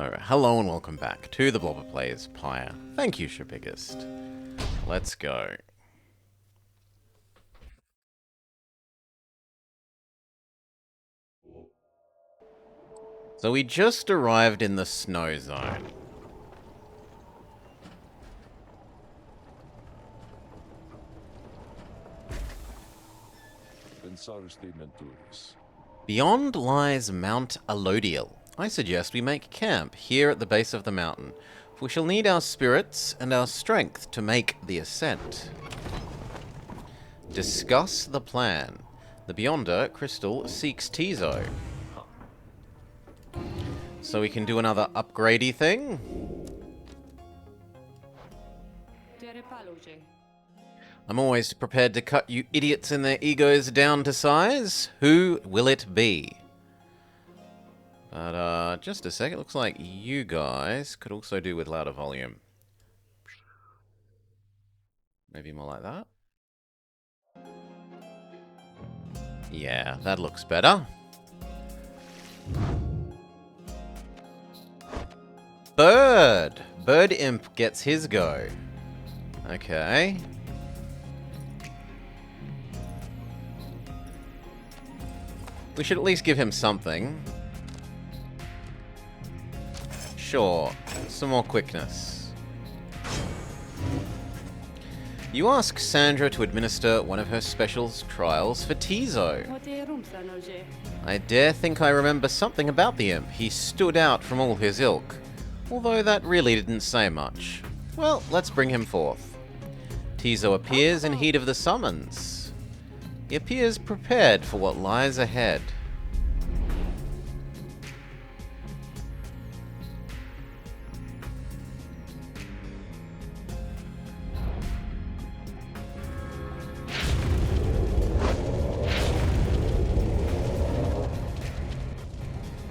So, hello and welcome back to the Blobber Plays Pyre. Thank you, Biggest. Let's go. So we just arrived in the snow zone. Beyond lies Mount Alodiel. I suggest we make camp here at the base of the mountain, for we shall need our spirits and our strength to make the ascent. Discuss the plan. The Beyonder, Crystal, seeks Tizo. So we can do another upgradey thing. I'm always prepared to cut you idiots and their egos down to size. Who will it be? But, just a sec. It looks like you guys could also do with louder volume. Maybe more like that. Yeah, that looks better. Bird! Bird Imp gets his go. Okay. We should at least give him something. Sure, some more quickness. You ask Sandra to administer one of her special trials for Tizo. I dare think I remember something about the imp. He stood out from all his ilk, although that really didn't say much. Well, let's bring him forth. Tizo appears in heat of the summons. He appears prepared for what lies ahead.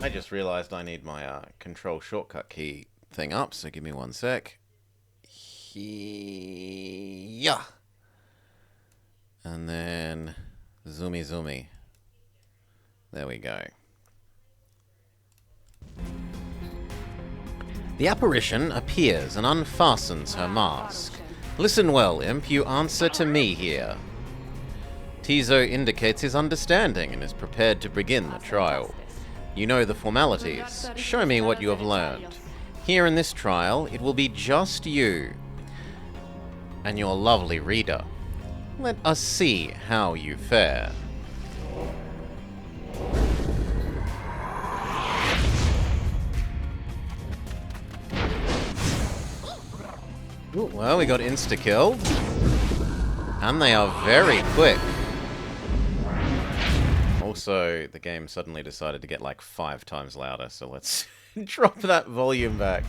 I just realized I need my control shortcut key thing up, so give me one sec. Yeah. And then zoomy zoomy. There we go. The apparition appears and unfastens her mask. Listen well, imp, you answer to me here. Tizo indicates his understanding and is prepared to begin the trial. You know the formalities. Show me what you have learned. Here in this trial, it will be just you and your lovely reader. Let us see how you fare. Ooh, well, we got insta-killed. And they are very quick. Also, the game suddenly decided to get like 5 times louder, so let's drop that volume back.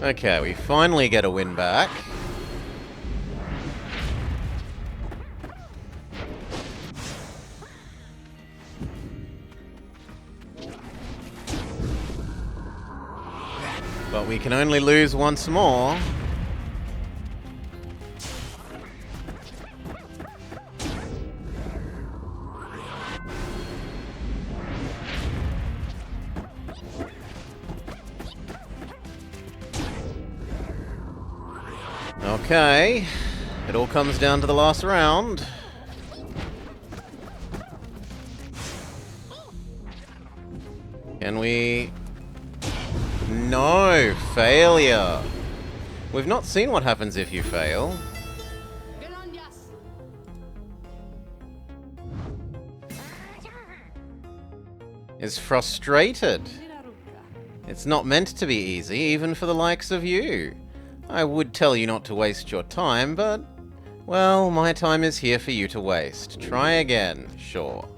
Okay, we finally get a win back. But we can only lose once more. Okay, it all comes down to the last round. Can we... No, failure. We've not seen what happens if you fail. Is frustrated. It's not meant to be easy, even for the likes of you. I would tell you not to waste your time, but... well, my time is here for you to waste. Try again, sure.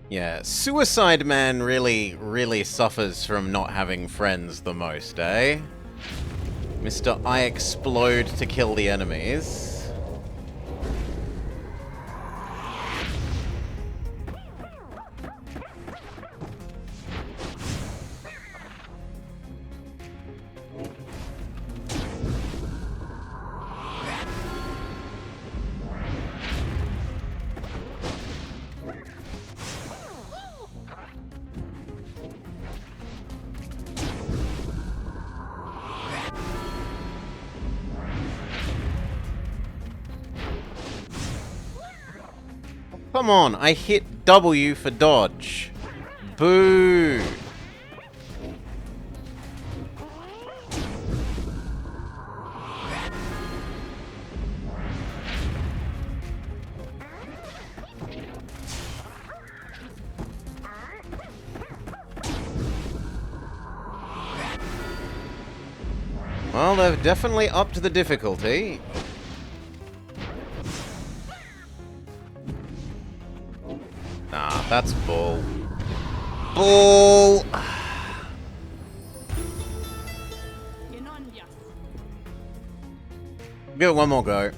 Yeah, Suicide Man really suffers from not having friends the most, eh? Mr. I explode to kill the enemies. Come on, I hit W for dodge. Boo! Well, they've definitely upped the difficulty. Nah, that's bull. Bull! Give it one more go.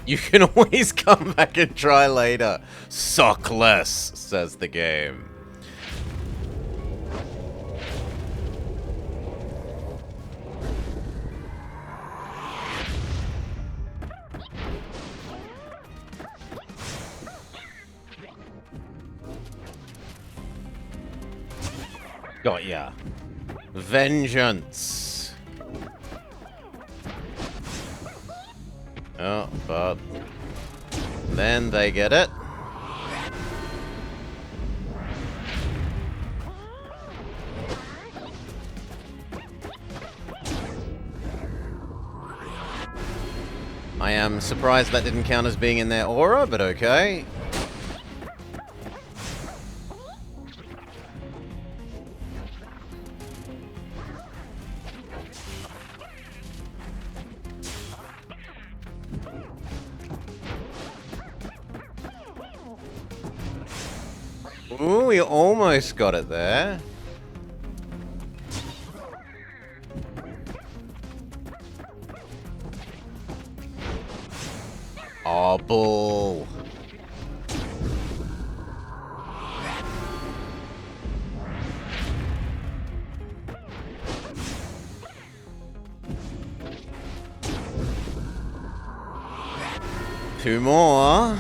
You can always come back and try later. Suck less, says the game. Got ya. Vengeance. Oh, but then they get it. I am surprised that didn't count as being in their aura, but okay. Ooh, we almost got it there. Oh, bull. Two more.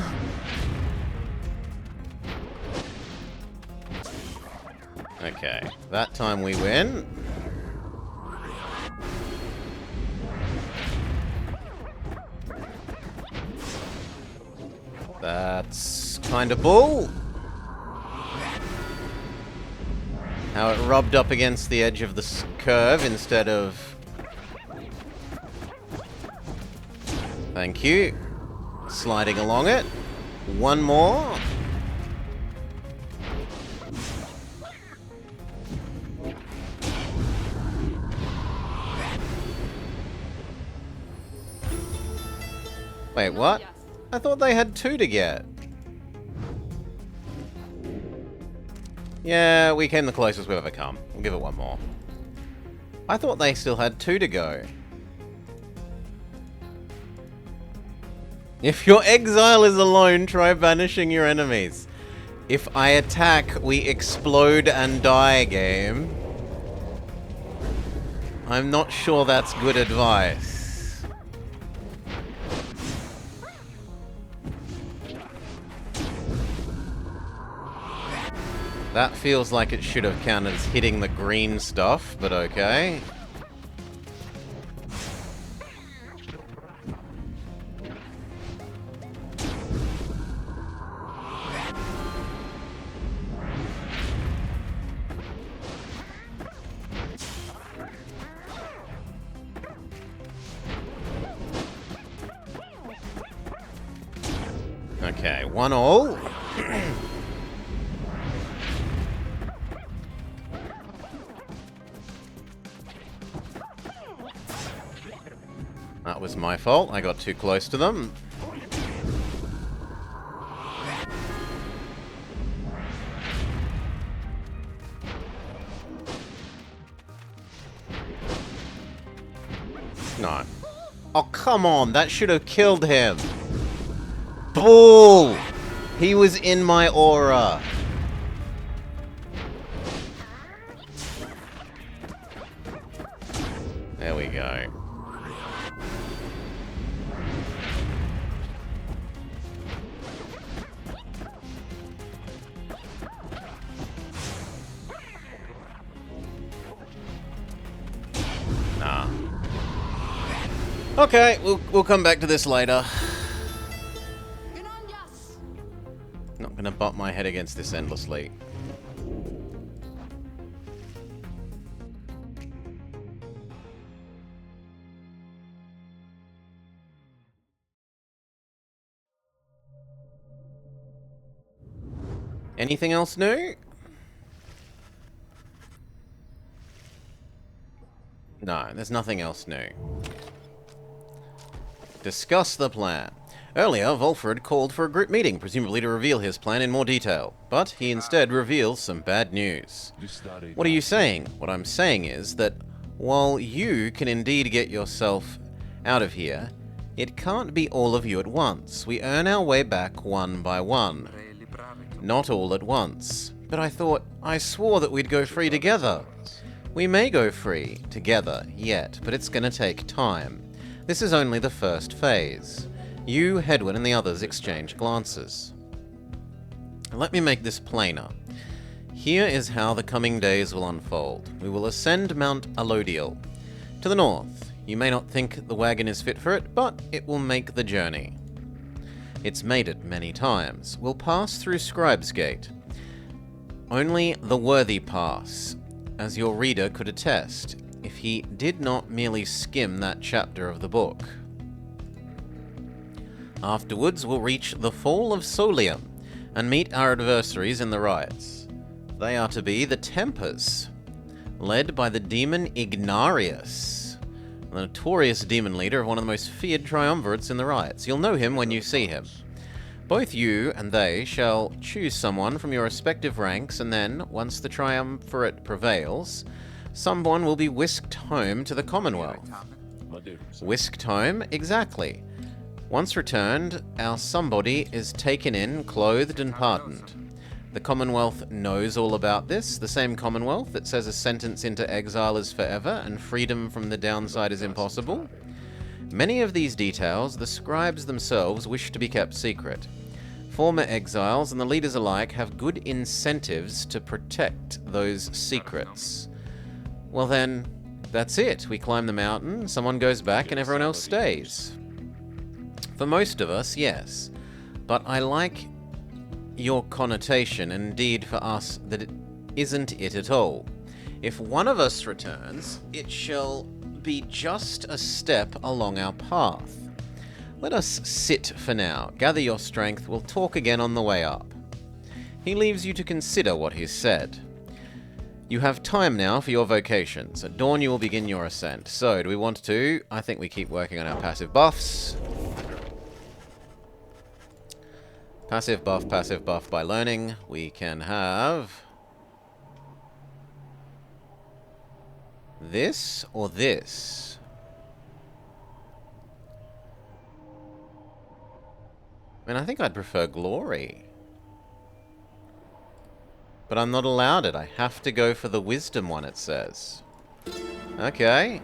Okay, that time we win. That's kind of bull. How it rubbed up against the edge of the curve instead of... Thank you. Sliding along it. One more. Wait, what? I thought they had two to get. Yeah, we came the closest we've ever come. We'll give it one more. I thought they still had two to go. If your exile is alone, try banishing your enemies. If I attack, we explode and die, game. I'm not sure that's good advice. That feels like it should have counted as hitting the green stuff, but okay. Okay, 1-all. That was my fault. I got too close to them. No. Oh, come on. That should have killed him. Bull! He was in my aura. There we go. Nah. Okay, we'll come back to this later. Not gonna butt my head against this endlessly. Anything else new? No, there's nothing else new. Discuss the plan. Earlier, Volfred called for a group meeting, presumably to reveal his plan in more detail. But he instead reveals some bad news. What are you saying? What I'm saying is that while you can indeed get yourself out of here, it can't be all of you at once. We earn our way back one by one. Not all at once. But I swore that we'd go free together. We may go free together yet, but it's gonna take time. This is only the first phase. You, Hedwyn, and the others exchange glances. Let me make this plainer. Here is how the coming days will unfold. We will ascend Mount Alodiel. To the north. You may not think the wagon is fit for it, but it will make the journey. It's made it many times. We'll pass through Scribe's Gate. Only the worthy pass, as your reader could attest, if he did not merely skim that chapter of the book. Afterwards, we'll reach the Fall of Solium and meet our adversaries in the riots. They are to be the Tempers, led by the demon Ignarius, the notorious demon leader of one of the most feared triumvirates in the riots. You'll know him when you see him. Both you and they shall choose someone from your respective ranks, and then, once the triumvirate prevails, someone will be whisked home to the Commonwealth. Whisked home? Exactly. Once returned, our somebody is taken in, clothed, and pardoned. The Commonwealth knows all about this, the same Commonwealth that says a sentence into exile is forever and freedom from the downside is impossible. Many of these details the scribes themselves wish to be kept secret. Former exiles and the leaders alike have good incentives to protect those secrets. Well then, that's it. We climb the mountain, someone goes back, and everyone else stays. For most of us, yes. But I like your connotation, and indeed for us, that it isn't it at all. If one of us returns, it shall be just a step along our path. Let us sit for now. Gather your strength. We'll talk again on the way up. He leaves you to consider what he's said. You have time now for your vocations. At dawn you will begin your ascent. So, do we want to? I think we keep working on our passive buffs. Passive buff by learning. We can have this or this. I mean, I think I'd prefer glory. But I'm not allowed it. I have to go for the wisdom one, it says. Okay.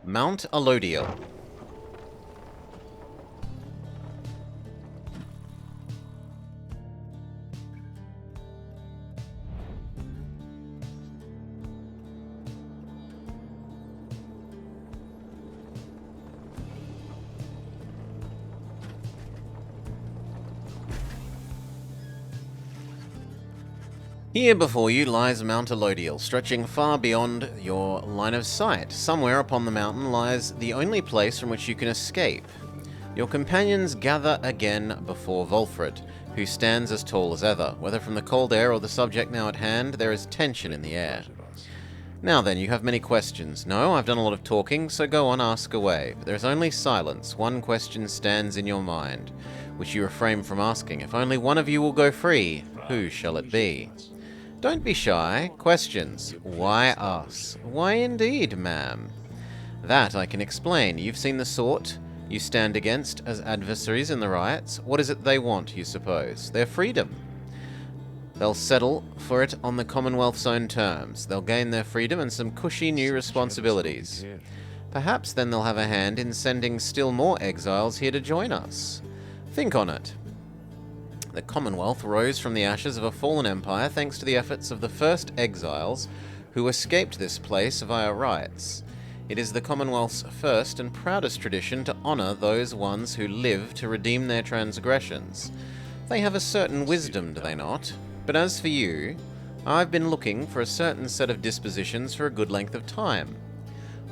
Mount Alodiel. Here before you lies Mount Alodiel, stretching far beyond your line of sight. Somewhere upon the mountain lies the only place from which you can escape. Your companions gather again before Volfred, who stands as tall as ever. Whether from the cold air or the subject now at hand, there is tension in the air. Now then, you have many questions. No, I've done a lot of talking, so go on, ask away. But there is only silence. One question stands in your mind, which you refrain from asking. If only one of you will go free, who shall it be? Don't be shy. Questions. Why us? Why indeed, ma'am? That I can explain. You've seen the sort you stand against as adversaries in the riots. What is it they want, you suppose? Their freedom. They'll settle for it on the Commonwealth's own terms. They'll gain their freedom and some cushy new responsibilities. Perhaps then they'll have a hand in sending still more exiles here to join us. Think on it. The Commonwealth rose from the ashes of a fallen empire thanks to the efforts of the first exiles who escaped this place via riots. It is the Commonwealth's first and proudest tradition to honour those ones who live to redeem their transgressions. They have a certain wisdom, do they not? But as for you, I've been looking for a certain set of dispositions for a good length of time.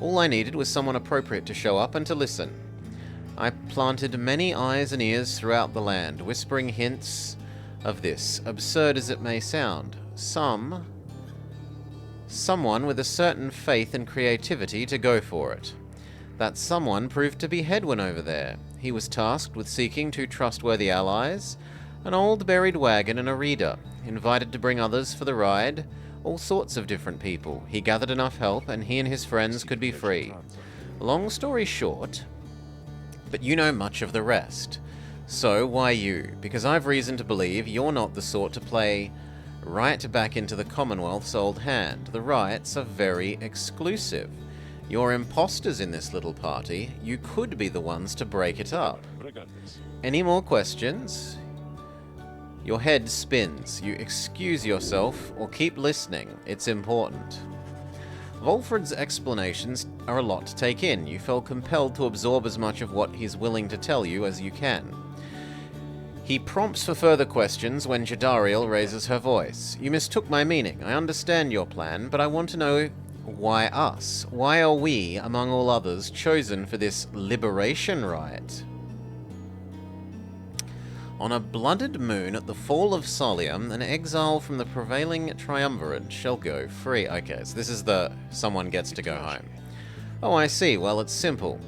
All I needed was someone appropriate to show up and to listen. I planted many eyes and ears throughout the land, whispering hints of this, absurd as it may sound. Someone with a certain faith and creativity to go for it. That someone proved to be Hedwin over there. He was tasked with seeking two trustworthy allies, an old buried wagon and a reader, invited to bring others for the ride, all sorts of different people. He gathered enough help, and he and his friends could be free. Long story short, but you know much of the rest. So why you? Because I've reason to believe you're not the sort to play right back into the Commonwealth's old hand. The riots are very exclusive. You're imposters in this little party. You could be the ones to break it up. Any more questions? Your head spins. You excuse yourself or keep listening. It's important. Volfred's explanations are a lot to take in. You feel compelled to absorb as much of what he's willing to tell you as you can. He prompts for further questions when Jadariel raises her voice. You mistook my meaning. I understand your plan, but I want to know why us? Why are we, among all others, chosen for this liberation rite? On a blooded moon at the fall of Solium, an exile from the prevailing triumvirate shall go free. Okay, so this is the someone gets to go home. Oh, I see. Well, it's simple.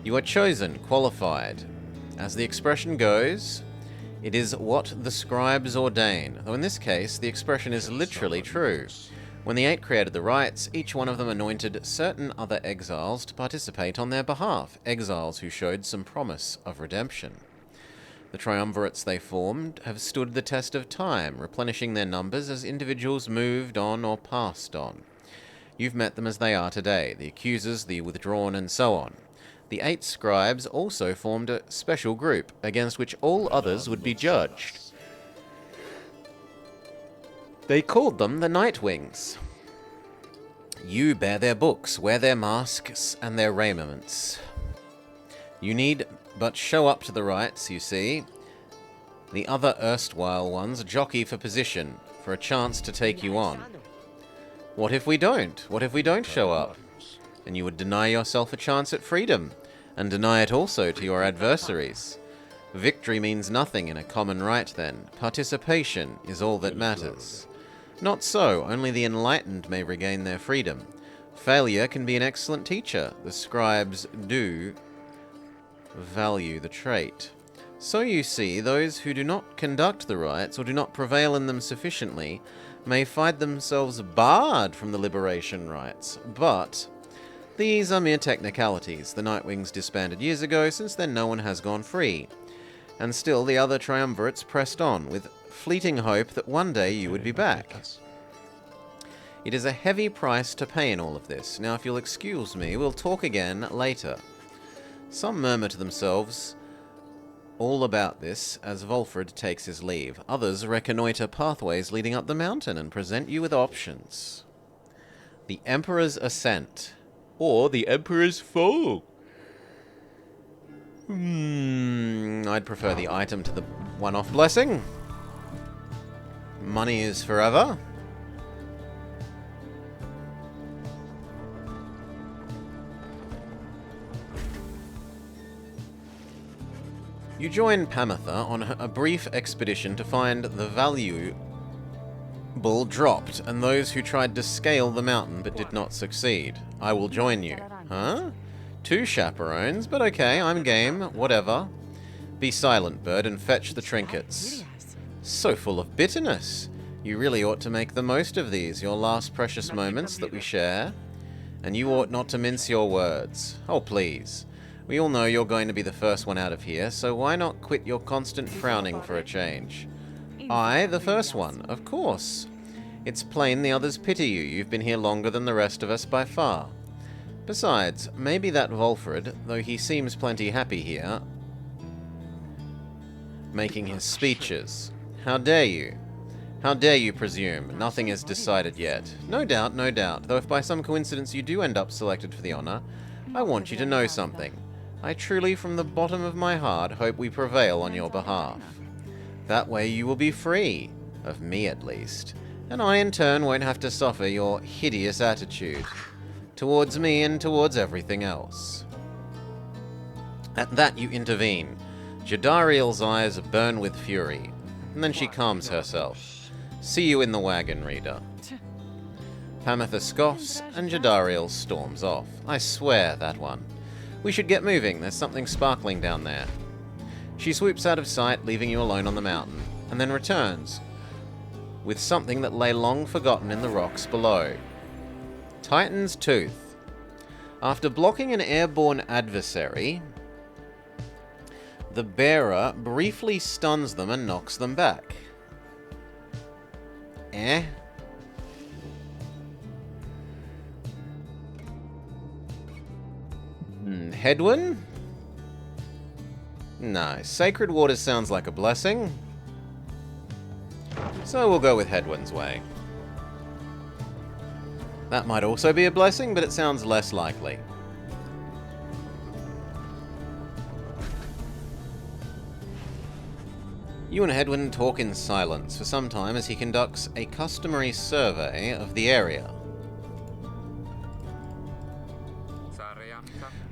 You are chosen, qualified. As the expression goes, it is what the scribes ordain. Though in this case, the expression is literally true. When the Eight created the rites, each one of them anointed certain other exiles to participate on their behalf, exiles who showed some promise of redemption. The triumvirates they formed have stood the test of time, replenishing their numbers as individuals moved on or passed on. You've met them as they are today, the accusers, the withdrawn, and so on. The 8 scribes also formed a special group, against which all others would be judged. They called them the Nightwings. You bear their books, wear their masks, and their raiments. You need but show up to the rites, you see. The other erstwhile ones jockey for position, for a chance to take you on. What if we don't? What if we don't show up? And you would deny yourself a chance at freedom, and deny it also to your adversaries. Victory means nothing in a common rite then. Participation is all that matters. Not so, only the enlightened may regain their freedom. Failure can be an excellent teacher. The scribes do value the trait. So you see, those who do not conduct the rites, or do not prevail in them sufficiently, may find themselves barred from the liberation rites. But these are mere technicalities. The Nightwings disbanded years ago, since then no one has gone free. And still the other triumvirates pressed on, with fleeting hope that one day you would be back. It is a heavy price to pay in all of this. Now, if you'll excuse me, we'll talk again later. Some murmur to themselves all about this as Volfred takes his leave. Others reconnoiter pathways leading up the mountain and present you with options. The Emperor's Ascent, or the Emperor's Fall. I'd prefer the item to the one-off blessing. Money is forever. You join Pamitha on a brief expedition to find the valuable dropped and those who tried to scale the mountain but did not succeed. I will join you. Huh? 2 chaperones, but okay, I'm game, whatever. Be silent, bird, and fetch the trinkets. So full of bitterness. You really ought to make the most of these, your last precious moments that we share. And you ought not to mince your words. Oh, please. We all know you're going to be the first one out of here, so why not quit your constant frowning for a change? I, the first one, of course. It's plain the others pity you. You've been here longer than the rest of us by far. Besides, maybe that Volfred, though he seems plenty happy here, making his speeches. How dare you? How dare you presume? Nothing is decided yet. No doubt, no doubt, though if by some coincidence you do end up selected for the honor, I want you to know something. I truly, from the bottom of my heart, hope we prevail on your behalf. That way you will be free, of me at least, and I in turn won't have to suffer your hideous attitude towards me and towards everything else. At that you intervene. Jadariel's eyes burn with fury, and then she calms herself. See you in the wagon, reader. Pamitha scoffs, and Jadariel storms off. I swear, that one. We should get moving, there's something sparkling down there. She swoops out of sight, leaving you alone on the mountain, and then returns, with something that lay long forgotten in the rocks below. Titan's Tooth. After blocking an airborne adversary, the bearer briefly stuns them and knocks them back. Hedwyn? No, Sacred Water sounds like a blessing. So we'll go with Hedwyn's way. That might also be a blessing, but it sounds less likely. You and Hedwyn talk in silence for some time as he conducts a customary survey of the area.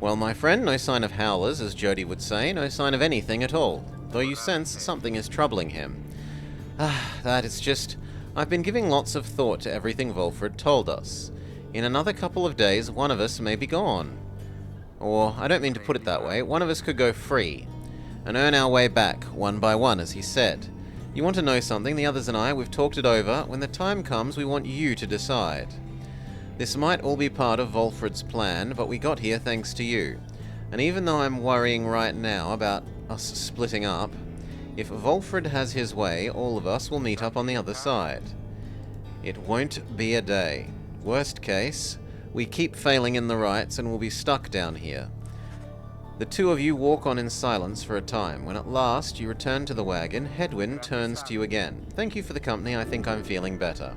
Well, my friend, no sign of howlers, as Jody would say, no sign of anything at all, though you sense something is troubling him. That is just... I've been giving lots of thought to everything Volfred told us. In another couple of days, one of us may be gone. Or, I don't mean to put it that way, one of us could go free, and earn our way back, one by one, as he said. You want to know something? The others and I, we've talked it over. When the time comes, we want you to decide. This might all be part of Volfred's plan, but we got here thanks to you. And even though I'm worrying right now about us splitting up, if Volfred has his way, all of us will meet up on the other side. It won't be a day. Worst case, we keep failing in the rites and we'll be stuck down here. The two of you walk on in silence for a time. When at last you return to the wagon, Hedwyn turns to you again. Thank you for the company, I think I'm feeling better.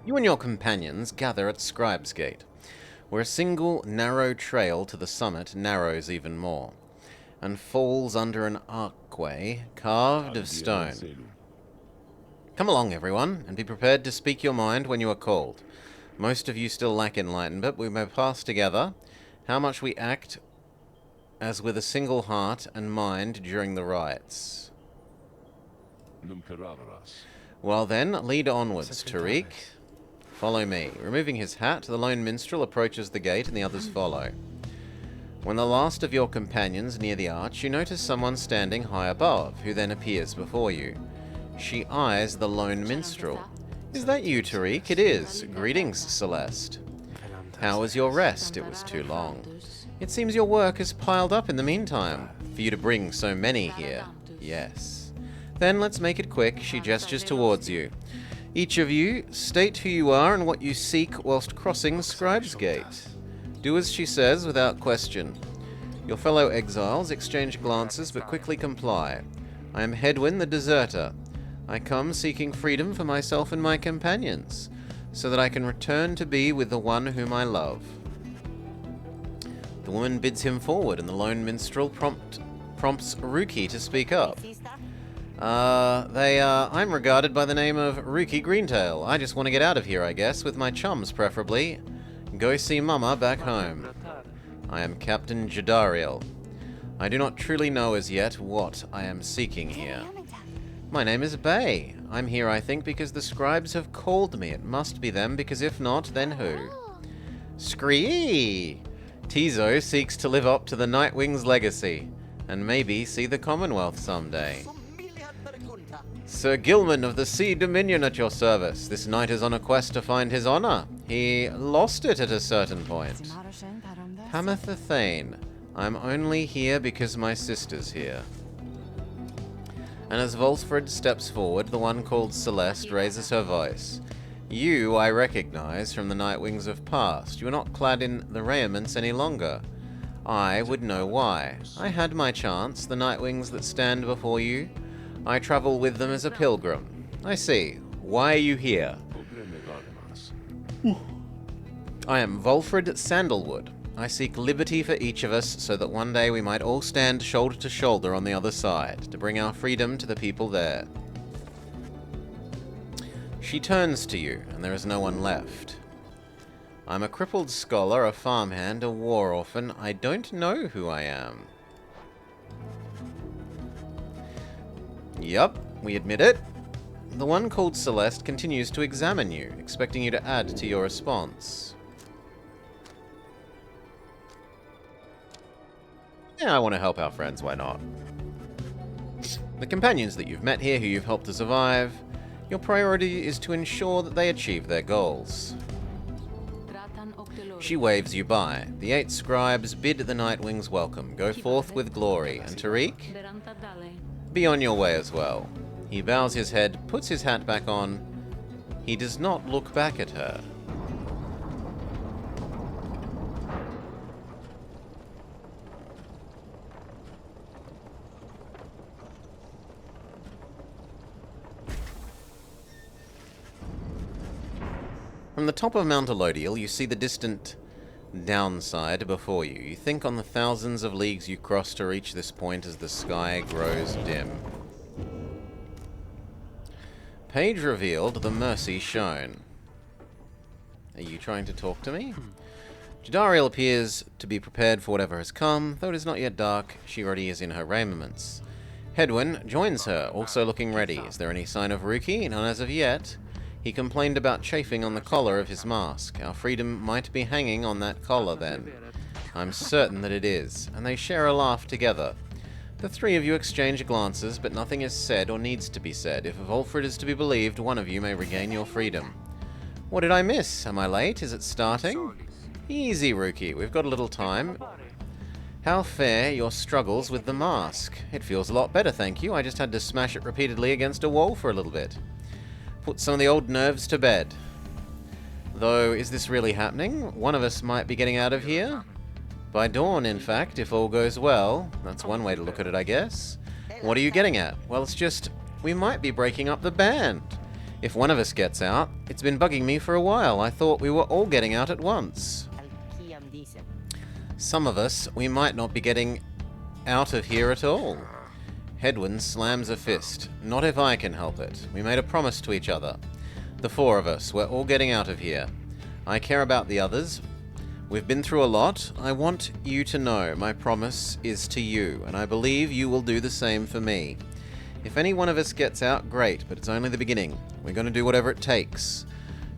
You and your companions gather at Scribe's Gate, where a single narrow trail to the summit narrows even more, and falls under an archway carved of stone. Come along, everyone, and be prepared to speak your mind when you are called. Most of you still lack enlightenment, but we may pass together how much we act as with a single heart and mind during the rites. Well then, lead onwards, Tariq. Follow me. Removing his hat, the lone minstrel approaches the gate and the others follow. When the last of your companions near the arch, you notice someone standing high above, who then appears before you. She eyes the lone minstrel. Is that you, Tariq? It is. Greetings, Celeste. How was your rest? It was too long. It seems your work has piled up in the meantime, for you to bring so many here. Yes. Then let's make it quick. She gestures towards you. Each of you, state who you are and what you seek whilst crossing Scribe's Gate. Do as she says without question. Your fellow exiles exchange glances but quickly comply. I am Hedwyn the Deserter. I come seeking freedom for myself and my companions, so that I can return to be with the one whom I love. The woman bids him forward, and the lone minstrel prompts Ruki to speak up. I'm regarded by the name of Ruki Greentail. I just want to get out of here, I guess, with my chums, preferably. Go see Mama back home. I am Captain Jadariel. I do not truly know as yet what I am seeking here. My name is Bay. I'm here, I think, because the scribes have called me. It must be them, because if not, then who? Scree! Tizo seeks to live up to the Nightwing's legacy, and maybe see the Commonwealth someday. Sir Gilman of the Sea Dominion at your service. This knight is on a quest to find his honor. He lost it at a certain point. Hamatha Thane. I'm only here because my sister's here. And as Volfred steps forward, the one called Celeste raises her voice. You I recognize from the Nightwings of past. You are not clad in the raiments any longer. I would know why. I had my chance, the Nightwings that stand before you. I travel with them as a pilgrim. I see. Why are you here? I am Volfred Sandalwood. I seek liberty for each of us so that one day we might all stand shoulder to shoulder on the other side, to bring our freedom to the people there. She turns to you, and there is no one left. I'm a crippled scholar, a farmhand, a war orphan. I don't know who I am. Yup, we admit it. The one called Celeste continues to examine you, expecting you to add to your response. Yeah, I want to help our friends, why not? The companions that you've met here who you've helped to survive, your priority is to ensure that they achieve their goals. She waves you by. The 8 scribes bid the Nightwings welcome. Go forth with glory. And Tariq? Be on your way as well. He bows his head, puts his hat back on. He does not look back at her. From the top of Mount Elodiel, you see the distant downside before you. You think on the thousands of leagues you cross to reach this point as the sky grows dim. Page revealed, the mercy shown. Are you trying to talk to me? Jadariel appears to be prepared for whatever has come. Though it is not yet dark, she already is in her raiments. Hedwin joins her, also looking ready. Is there any sign of Ruki? None as of yet. He complained about chafing on the collar of his mask. Our freedom might be hanging on that collar, then. I'm certain that it is, and they share a laugh together. The 3 of you exchange glances, but nothing is said or needs to be said. If Volfred is to be believed, one of you may regain your freedom. What did I miss? Am I late? Is it starting? Easy, Ruki. We've got a little time. How fare your struggles with the mask? It feels a lot better, thank you. I just had to smash it repeatedly against a wall for a little bit. Put some of the old nerves to bed. Though, is this really happening? One of us might be getting out of here? By dawn, in fact, if all goes well. That's one way to look at it, I guess. What are you getting at? Well, it's just, we might be breaking up the band. If one of us gets out, it's been bugging me for a while. I thought we were all getting out at once. Some of us, we might not be getting out of here at all. Hedwin slams a fist. Not if I can help it. We made a promise to each other. The 4 of us, we're all getting out of here. I care about the others. We've been through a lot. I want you to know my promise is to you, and I believe you will do the same for me. If any one of us gets out, great, but it's only the beginning. We're going to do whatever it takes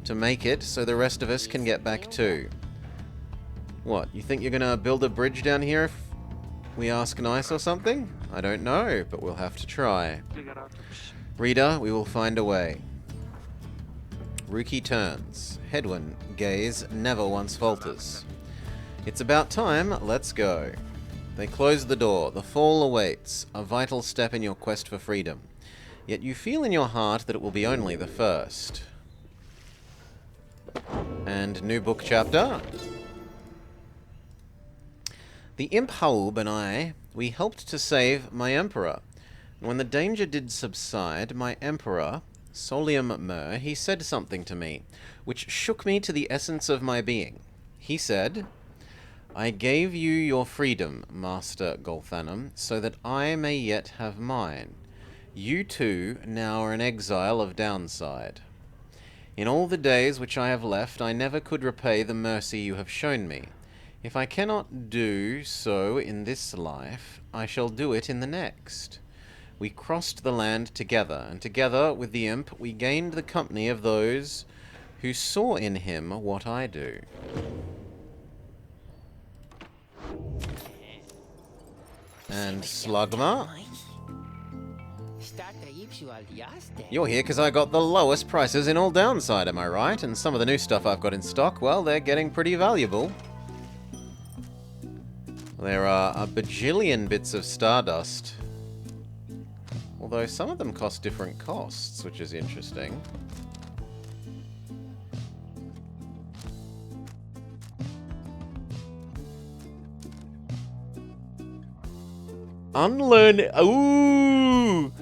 to make it so the rest of us can get back too. What, you think you're going to build a bridge down here if we ask nice or something? I don't know, but we'll have to try. Reader, we will find a way. Ruki turns. Hedwin, gaze never once falters. It's about time, let's go. They close the door. The fall awaits, a vital step in your quest for freedom. Yet you feel in your heart that it will be only the first. And new book chapter. The Imp Haub and I, we helped to save my emperor. And when the danger did subside, my emperor, Solium Mer, he said something to me, which shook me to the essence of my being. He said, I gave you your freedom, Master Golthanum, so that I may yet have mine. You too now are an exile of downside. In all the days which I have left, I never could repay the mercy you have shown me. If I cannot do so in this life, I shall do it in the next. We crossed the land together, and together with the imp we gained the company of those who saw in him what I do. And Slugma? You're here because I got the lowest prices in all downside, am I right? And some of the new stuff I've got in stock, well, they're getting pretty valuable. There are a bajillion bits of stardust. Although some of them cost different costs, which is interesting. Unlearn. Ooh!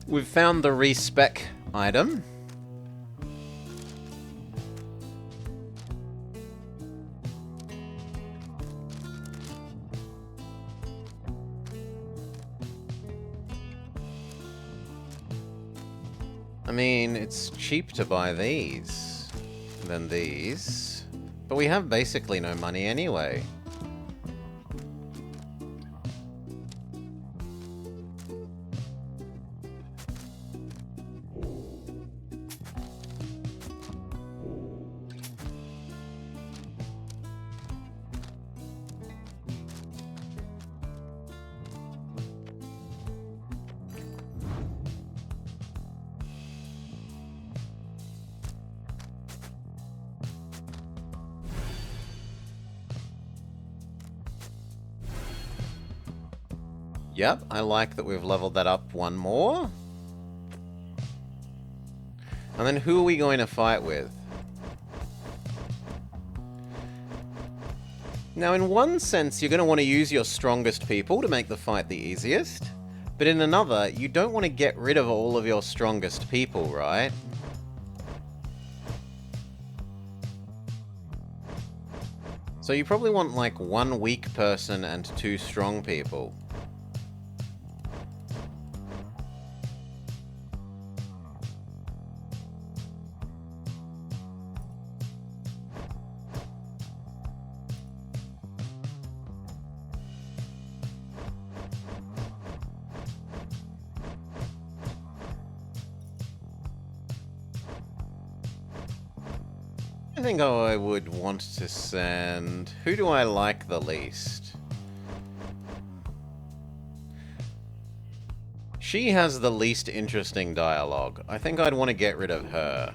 We've found the respec item. I mean, it's cheap to buy these than these, but we have basically no money anyway. Yep, I like that we've leveled that up one more. And then who are we going to fight with? Now, in one sense, you're going to want to use your strongest people to make the fight the easiest. But in another, you don't want to get rid of all of your strongest people, right? So you probably want like one weak person and two strong people. I think I would want to send... Who do I like the least? She has the least interesting dialogue. I think I'd want to get rid of her.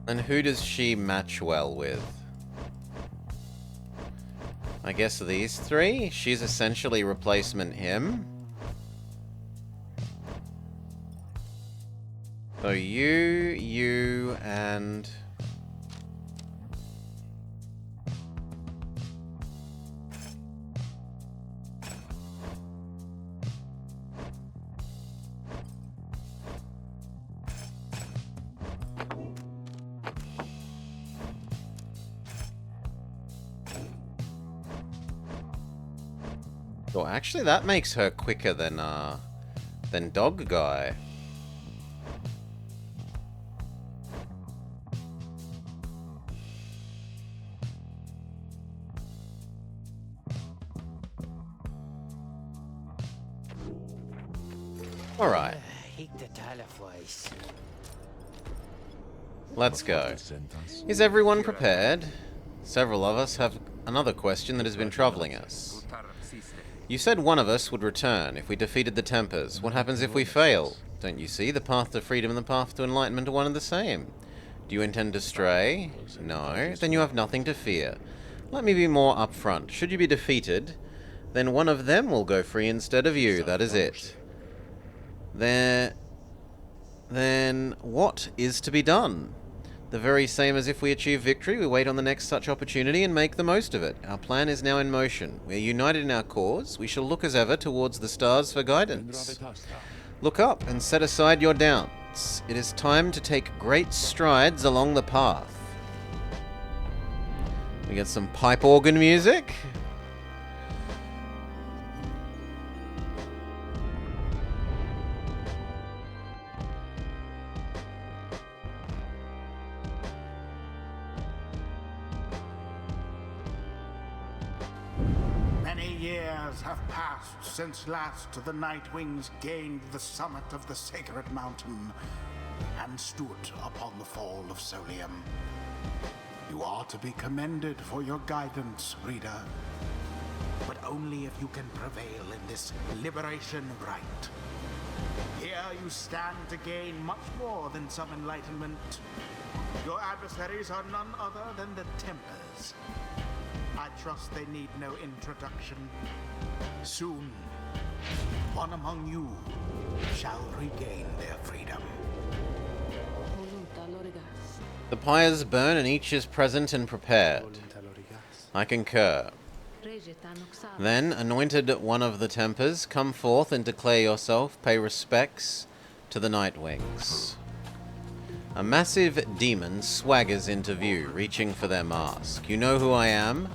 And who does she match well with? I guess these three? She's essentially replacement him. So you, and... Oh, actually, that makes her quicker than Dog Guy. All right. Let's go. Is everyone prepared? Several of us have another question that has been troubling us. You said one of us would return if we defeated the Tempers. What happens if we fail? Don't you see? The path to freedom and the path to enlightenment are one and the same. Do you intend to stray? No. Then you have nothing to fear. Let me be more upfront. Should you be defeated, then one of them will go free instead of you. That is it. Then what is to be done? The very same as if we achieve victory, we wait on the next such opportunity and make the most of it. Our plan is now in motion. We are united in our cause. We shall look as ever towards the stars for guidance. Look up and set aside your doubts. It is time to take great strides along the path. We get some pipe organ music. Many years have passed since last the Nightwings gained the summit of the sacred mountain and stood upon the fall of Solium. You are to be commended for your guidance, reader, but only if you can prevail in this liberation rite. Here you stand to gain much more than some enlightenment. Your adversaries are none other than the Tempers. I trust they need no introduction. Soon, one among you shall regain their freedom. The pyres burn and each is present and prepared. I concur. Then, anointed one of the Tempers, come forth and declare yourself, pay respects to the Nightwings. A massive demon swaggers into view, reaching for their mask. You know who I am?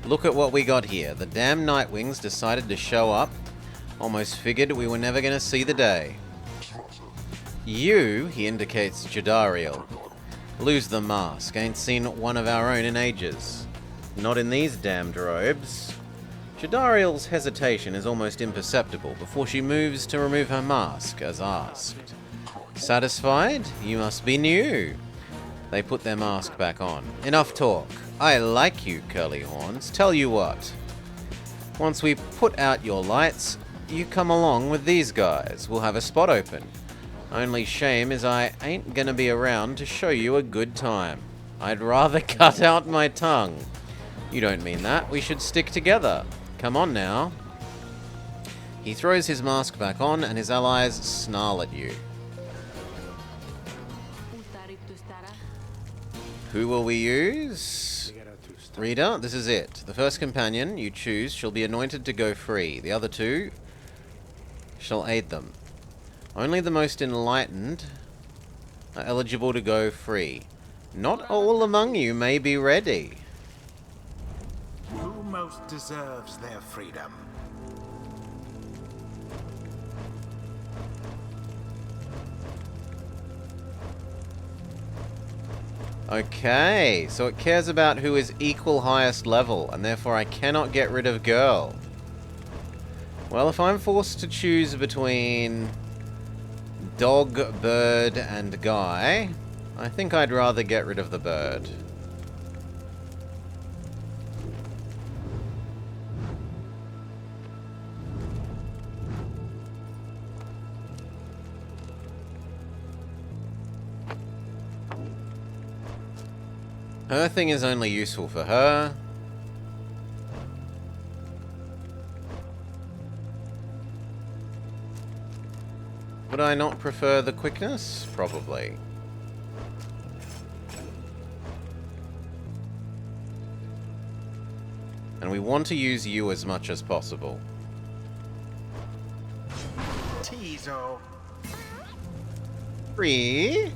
Look at what we got here. The damn Nightwings decided to show up. Almost figured we were never going to see the day. You, he indicates Jadariel. Lose the mask. Ain't seen one of our own in ages. Not in these damned robes. Jadariel's hesitation is almost imperceptible before she moves to remove her mask, as asked. Satisfied? You must be new. They put their mask back on. Enough talk. I like you, Curly Horns. Tell you what. Once we put out your lights, you come along with these guys. We'll have a spot open. Only shame is I ain't gonna be around to show you a good time. I'd rather cut out my tongue. You don't mean that. We should stick together. Come on now. He throws his mask back on and his allies snarl at you. Who will we use? Reader, this is it. The first companion you choose shall be anointed to go free. The other two shall aid them. Only the most enlightened are eligible to go free. Not all among you may be ready. Who most deserves their freedom? Okay, so it cares about who is equal highest level, and therefore I cannot get rid of girl. Well, if I'm forced to choose between dog, bird, and guy, I think I'd rather get rid of the bird. Her thing is only useful for her. Would I not prefer the quickness? Probably. And we want to use you as much as possible. Tizo. Free.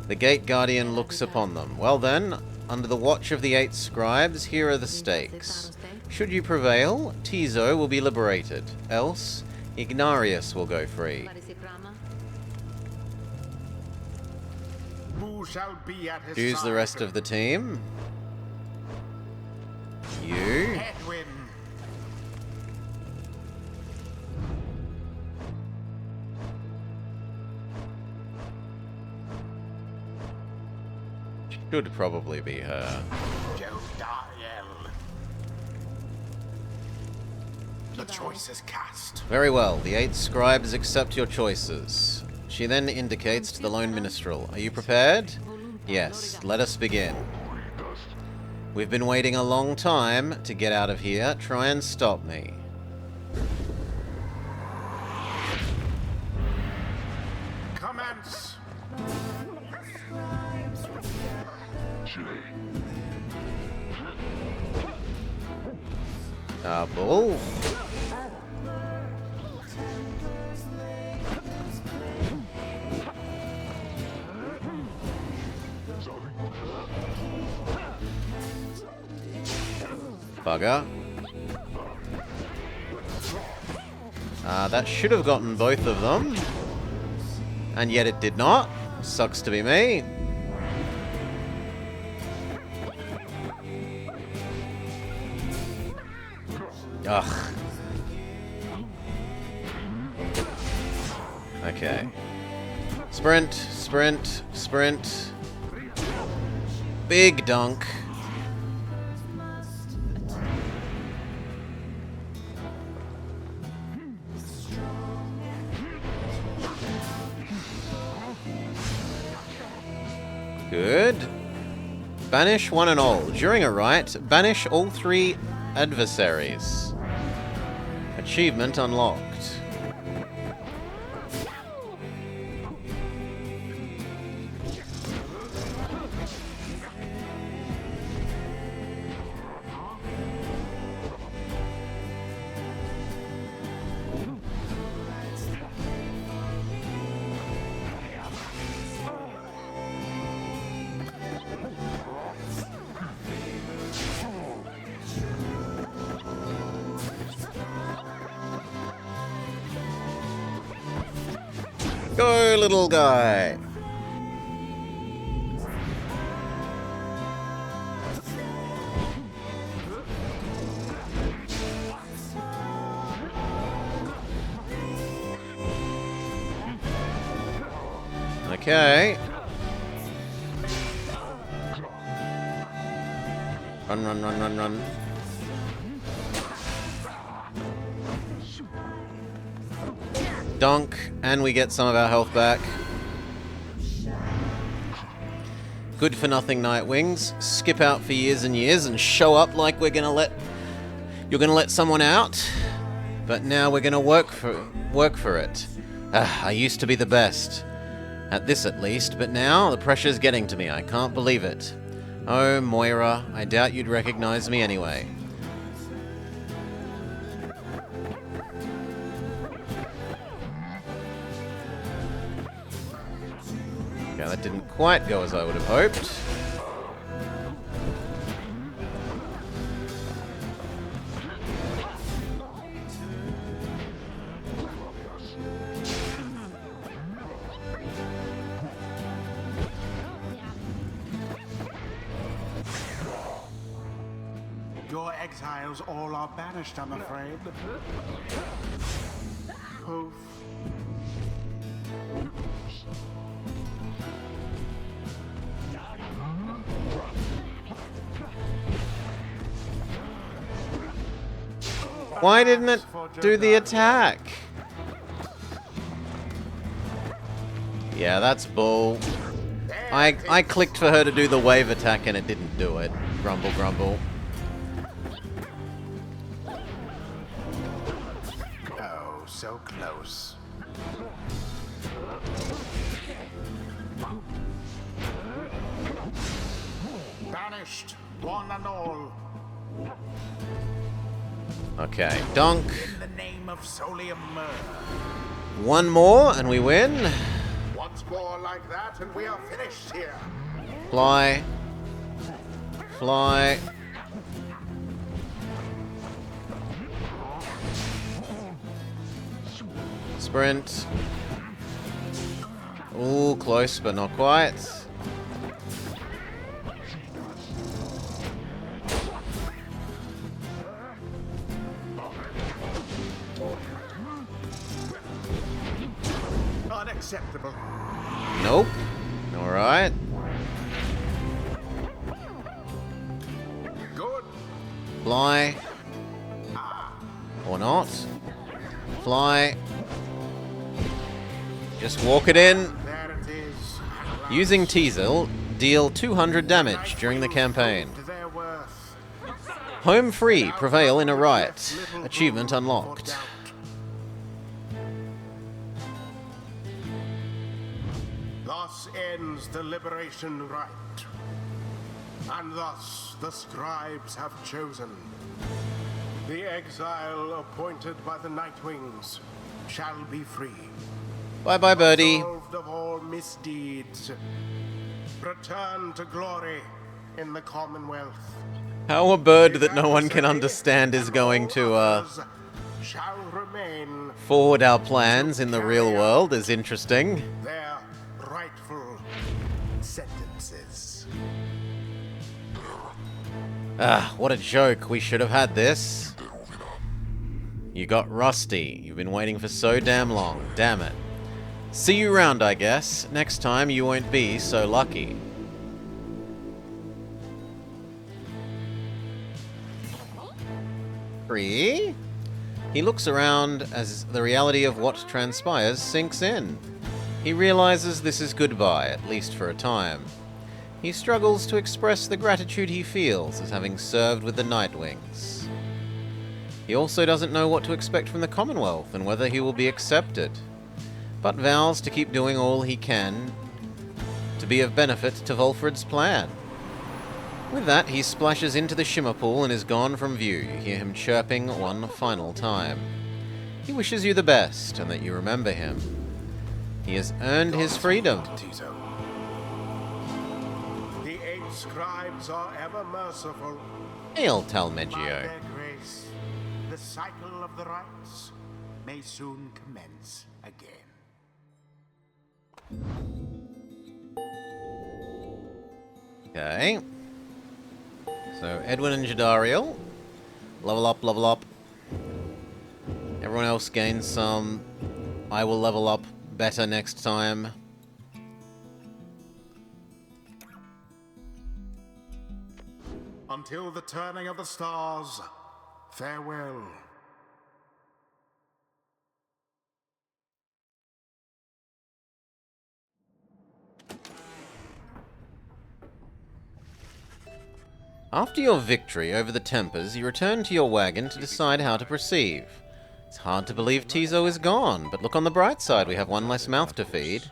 The Gate Guardian looks upon them. Well then, under the watch of the 8 scribes, here are the stakes. Should you prevail, Tizo will be liberated. Else, Ignarius will go free. Who shall be at his Choose side? the rest of the team. You. Edwin. Should probably be her. Jodariel. The choice is cast. Very well, the 8 scribes accept your choices. She then indicates to the lone minstrel. Are you prepared? Yes, let us begin. We've been waiting a long time to get out of here. Try and stop me. Commence. Bull. Bugger. That should have gotten both of them. And yet it did not. Sucks to be me. Ugh. Okay. Sprint, sprint, sprint. Big dunk. Good. Banish one and all. During a rite, banish all 3 adversaries. Achievement unlocked. Go, little guy. Okay. Run, run, run, run, run. Dunk, and we get some of our health back. Good for nothing, Nightwings. Skip out for years and years and show up like you're gonna let someone out. But now we're gonna work for it. I used to be the best. At this at least, but now the pressure's getting to me. I can't believe it. Oh, Moira, I doubt you'd recognize me anyway. Okay, that didn't quite go as I would have hoped. Your exiles all are banished, I'm afraid. Poof. Why didn't it do the attack? Yeah, that's bull. I clicked for her to do the wave attack and it didn't do it. Grumble, grumble. Oh, so close. Banished, one and all. Okay, dunk. In the name of Solium. One more and we win. Once more like that and we are finished here. Fly. Fly. Sprint. Ooh, close but not quite. Unacceptable. Nope. Alright. Good. Fly. Or not. Fly. Just walk it in. There it is. Using Teasel, deal 200 damage during the campaign. Their worth. Home free, prevail in a riot. Achievement unlocked. Thus ends the liberation rite. And thus the scribes have chosen. The exile appointed by the Nightwings shall be free. Bye-bye, birdie. Absolved of all misdeeds. Return to glory in the Commonwealth. How a bird that no one can understand is going to shall remain forward our plans in the real world is interesting. their rightful sentences. Ah, what a joke. We should have had this. You got rusty. You've been waiting for so damn long. Damn it. See you round, I guess. Next time you won't be so lucky. Free? He looks around as the reality of what transpires sinks in. He realizes this is goodbye, at least for a time. He struggles to express the gratitude he feels as having served with the Nightwings. He also doesn't know what to expect from the Commonwealth and whether he will be accepted, but vows to keep doing all he can to be of benefit to Volfred's plan. With that, he splashes into the shimmer pool and is gone from view. You hear him chirping one final time. He wishes you the best and that you remember him. He has earned his freedom. The 8 scribes are ever merciful. Hail, By Talmeggio. their grace, the cycle of the rites may soon commence again. Okay. So, Edwin and Jadariel. Level up, level up. Everyone else gains some. I will level up better next time. Until the turning of the stars, farewell. After your victory over the Tempers, you return to your wagon to decide how to proceed. It's hard to believe Tizo is gone, but look on the bright side, we have one less mouth to feed.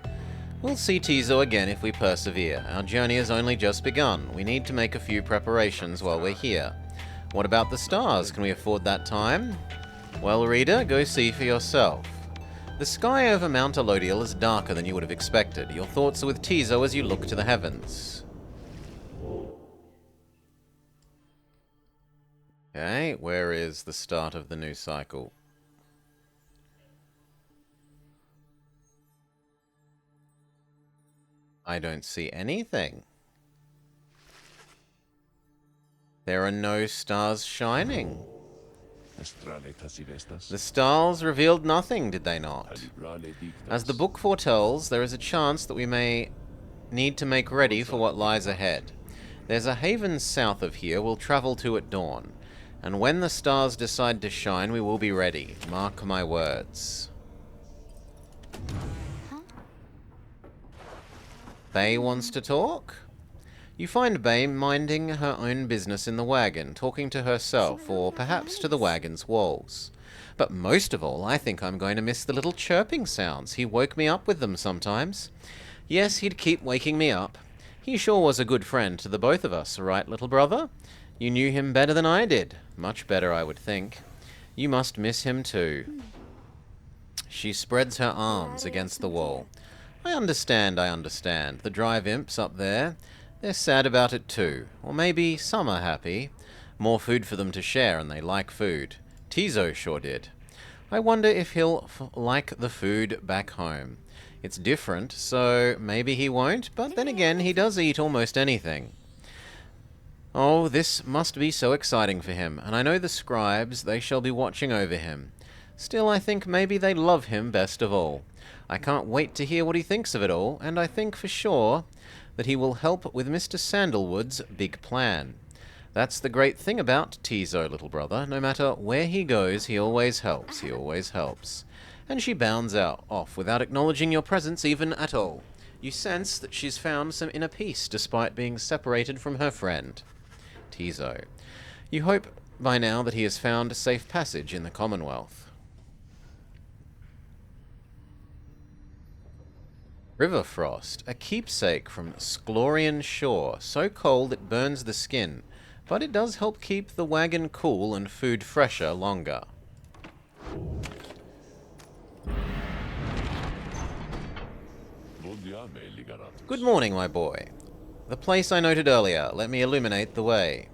We'll see Tizo again if we persevere. Our journey has only just begun. We need to make a few preparations while we're here. What about the stars? Can we afford that time? Well, reader, go see for yourself. The sky over Mount Elodial is darker than you would have expected. Your thoughts are with Tizo as you look to the heavens. Okay, where is the start of the new cycle? I don't see anything. There are no stars shining. The stars revealed nothing, did they not? As the book foretells, there is a chance that we may need to make ready for what lies ahead. There's a haven south of here we'll travel to at dawn. And when the stars decide to shine, we will be ready. Mark my words. Bay wants to talk? You find Bay minding her own business in the wagon, talking to herself, or perhaps to the wagon's walls. But most of all, I think I'm going to miss the little chirping sounds. He woke me up with them sometimes. Yes, he'd keep waking me up. He sure was a good friend to the both of us, right, little brother? You knew him better than I did. Much better, I would think. You must miss him too. She spreads her arms against the wall. I understand. The drive imps up there, they're sad about it too. Or maybe some are happy. More food for them to share, and they like food. Tizo sure did. I wonder if he'll like the food back home. It's different, so maybe he won't, but then again, he does eat almost anything. Oh, this must be so exciting for him, and I know the scribes, they shall be watching over him. Still, I think maybe they love him best of all. I can't wait to hear what he thinks of it all, and I think for sure that he will help with Mr. Sandalwood's big plan. That's the great thing about Tizo, little brother. No matter where he goes, he always helps. And she bounds off without acknowledging your presence even at all. You sense that she's found some inner peace despite being separated from her friend. Tizo. You hope by now that he has found a safe passage in the Commonwealth. River frost, a keepsake from Sklorian shore, so cold it burns the skin, but it does help keep the wagon cool and food fresher longer. Good morning, my boy. The place I noted earlier, let me illuminate the way.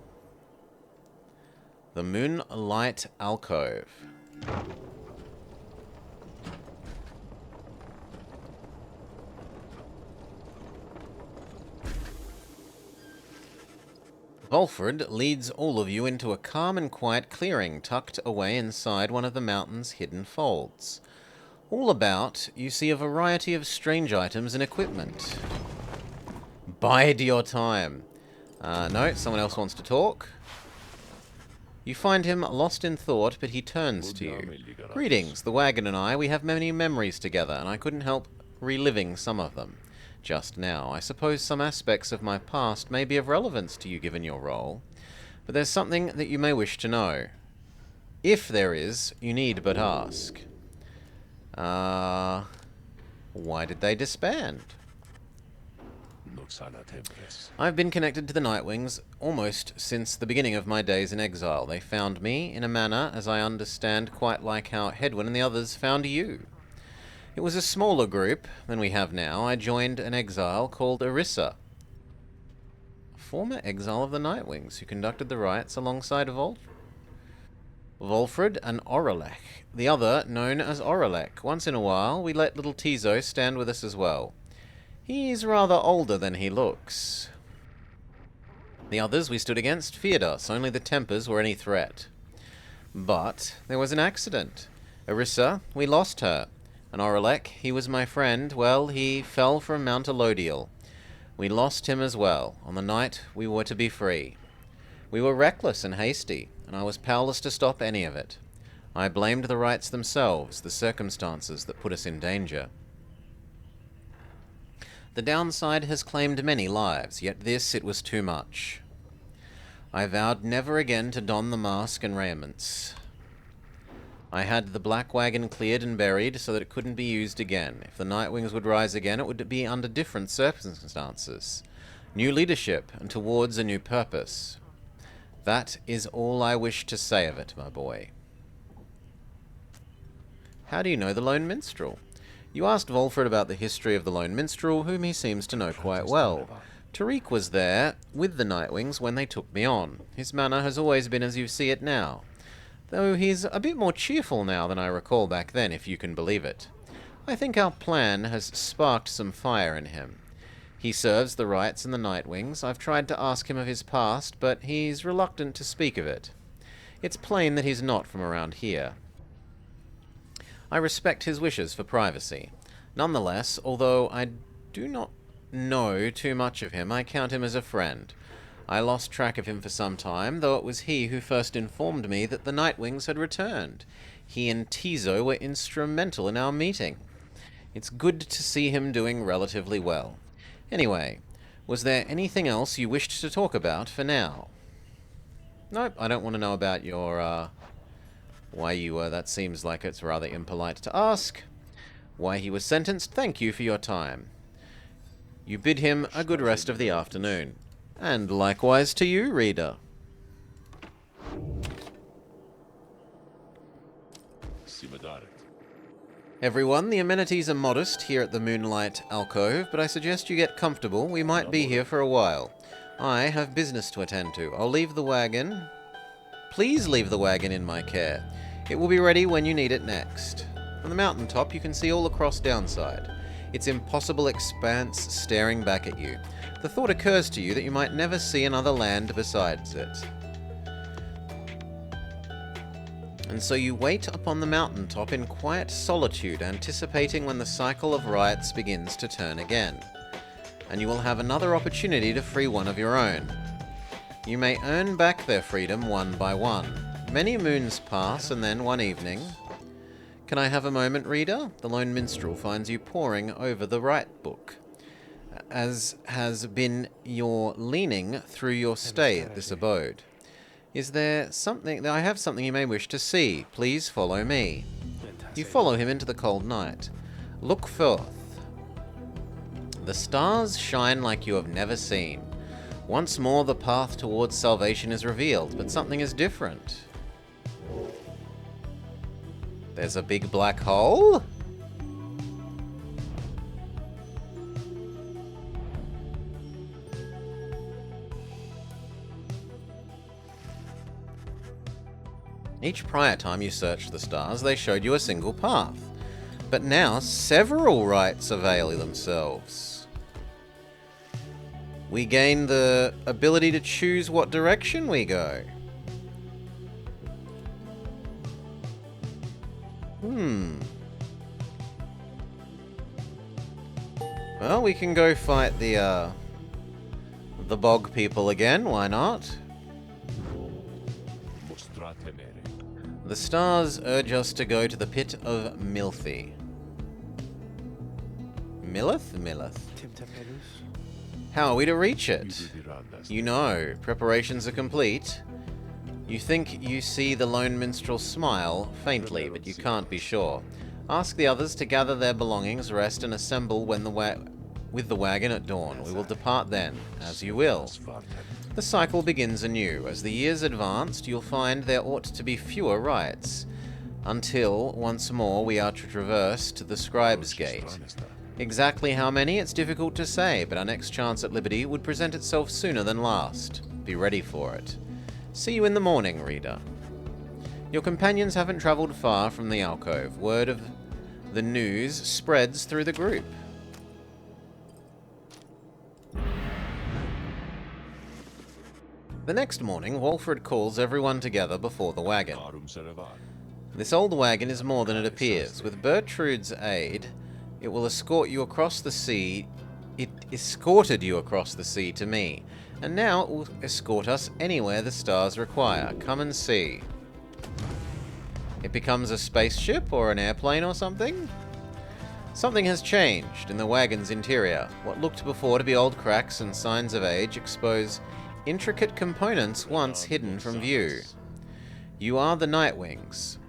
The Moonlight Alcove. Volfred leads all of you into a calm and quiet clearing tucked away inside one of the mountain's hidden folds. All about, you see a variety of strange items and equipment. Bide your time. No, someone else wants to talk. You find him lost in thought, but he turns to you. Greetings, the wagon and I, we have many memories together, and I couldn't help reliving some of them. Just now, I suppose some aspects of my past may be of relevance to you given your role, but there's something that you may wish to know. If there is, you need but ask. Why did they disband? I've been connected to the Nightwings almost since the beginning of my days in exile. They found me, in a manner, as I understand, quite like how Hedwyn and the others found you. It was a smaller group than we have now. I joined an exile called Orissa, a former exile of the Nightwings, who conducted the rites alongside Volfred and Oralech, the other known as Oralech. Once in a while, we let little Tizo stand with us as well. He's rather older than he looks. The others we stood against feared us, only the Tempers were any threat. But there was an accident. Orissa, we lost her. And Oralech, he was my friend, well, he fell from Mount Elodiel. We lost him as well, on the night we were to be free. We were reckless and hasty, and I was powerless to stop any of it. I blamed the rites themselves, the circumstances that put us in danger. The downside has claimed many lives, yet this it was too much. I vowed never again to don the mask and raiments. I had the black wagon cleared and buried so that it couldn't be used again. If the Nightwings would rise again, it would be under different circumstances. New leadership, and towards a new purpose. That is all I wish to say of it, my boy. How do you know the Lone Minstrel? You asked Volfred about the history of the Lone Minstrel, whom he seems to know quite well. Tariq was there with the Nightwings when they took me on. His manner has always been as you see it now. Though he's a bit more cheerful now than I recall back then, if you can believe it. I think our plan has sparked some fire in him. He serves the rites and the Nightwings. I've tried to ask him of his past, but he's reluctant to speak of it. It's plain that he's not from around here. I respect his wishes for privacy. Nonetheless, although I do not know too much of him, I count him as a friend. I lost track of him for some time, though it was he who first informed me that the Nightwings had returned. He and Tizo were instrumental in our meeting. It's good to see him doing relatively well. Anyway, was there anything else you wished to talk about for now? Nope, I don't want to know about your, why you were, that seems like it's rather impolite to ask. Why he was sentenced, thank you for your time. You bid him a good rest of the afternoon. And likewise to you, reader. Everyone, the amenities are modest here at the Moonlight Alcove, but I suggest you get comfortable. We might be here for a while. I have business to attend to. I'll leave the wagon. Please leave the wagon in my care. It will be ready when you need it next. From the mountaintop, you can see all across Downside. Its impossible expanse staring back at you. The thought occurs to you that you might never see another land besides it. And so you wait upon the mountaintop in quiet solitude, anticipating when the cycle of rites begins to turn again. And you will have another opportunity to free one of your own. You may earn back their freedom one by one. Many moons pass, and then one evening... Can I have a moment, reader? The Lone Minstrel finds you poring over the rite book, as has been your leaning through your stay at this abode. Is there something... I have something you may wish to see. Please follow me. You follow him into the cold night. Look forth. The stars shine like you have never seen. Once more the path towards salvation is revealed, but something is different. There's a big black hole? Each prior time you searched the stars, they showed you a single path. But now, several rights avail themselves. We gain the ability to choose what direction we go. Well, we can go fight the bog people again, why not? The stars urge us to go to the pit of Milthy. Millith? How are we to reach it? You know, preparations are complete. You think you see the lone minstrel smile, faintly, but you can't be sure. Ask the others to gather their belongings, rest, and assemble with the wagon at dawn. We will depart then, as you will. The cycle begins anew. As the years advanced, you'll find there ought to be fewer rites, until, once more, we are to traverse to the Scribe's Gate. Exactly how many, it's difficult to say, but our next chance at liberty would present itself sooner than last. Be ready for it. See you in the morning, reader. Your companions haven't travelled far from the alcove. Word of the news spreads through the group. The next morning, Walfred calls everyone together before the wagon. This old wagon is more than it appears. With Bertrude's aid, it will escort you across the sea. It escorted you across the sea to me, and now it will escort us anywhere the stars require. Come and see. It becomes a spaceship or an airplane or something? Something has changed in the wagon's interior. What looked before to be old cracks and signs of age expose intricate components once hidden from view. You are the Nightwings.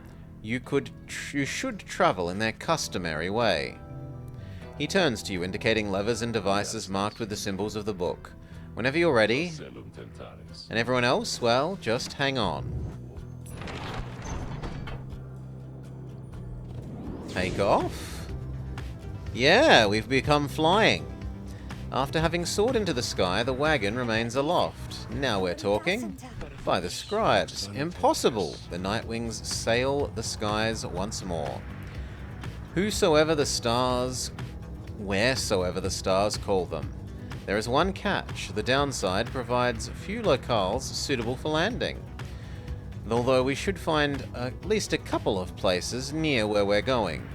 You should travel in their customary way. He turns to you, indicating levers and devices marked with the symbols of the book. Whenever you're ready. And everyone else, well, just hang on. Take off? Yeah, we've become flying. After having soared into the sky, the wagon remains aloft. Now we're talking. By the scribes. Impossible. The Nightwings sail the skies once more. Whosoever the stars, wheresoever the stars call them. There is one catch. The downside provides few locales suitable for landing. Although we should find at least a couple of places near where we're going.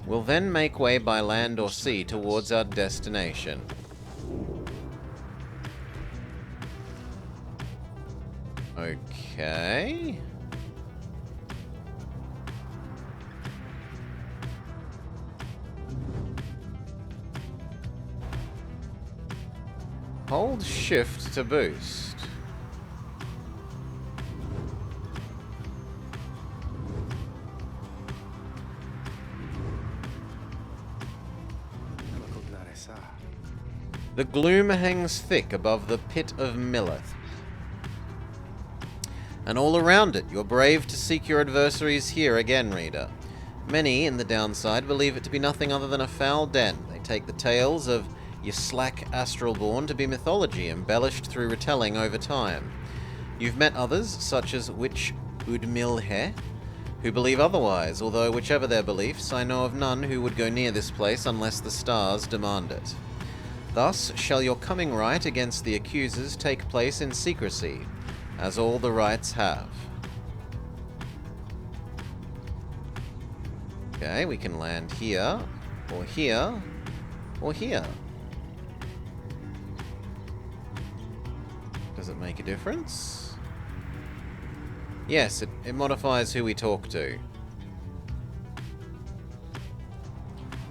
We'll then make way by land or sea towards our destination. Okay. Hold shift to boost. The gloom hangs thick above the pit of Millith. And all around it, you're brave to seek your adversaries here again, reader. Many, in the downside, believe it to be nothing other than a foul den. They take the tales of your slack astralborn to be mythology, embellished through retelling over time. You've met others, such as Witch Udmilhe, who believe otherwise, although whichever their beliefs, I know of none who would go near this place unless the stars demand it. Thus shall your coming right against the accusers take place in secrecy, as all the rights have. Okay, we can land here, or here, or here. Does it make a difference? Yes, it modifies who we talk to.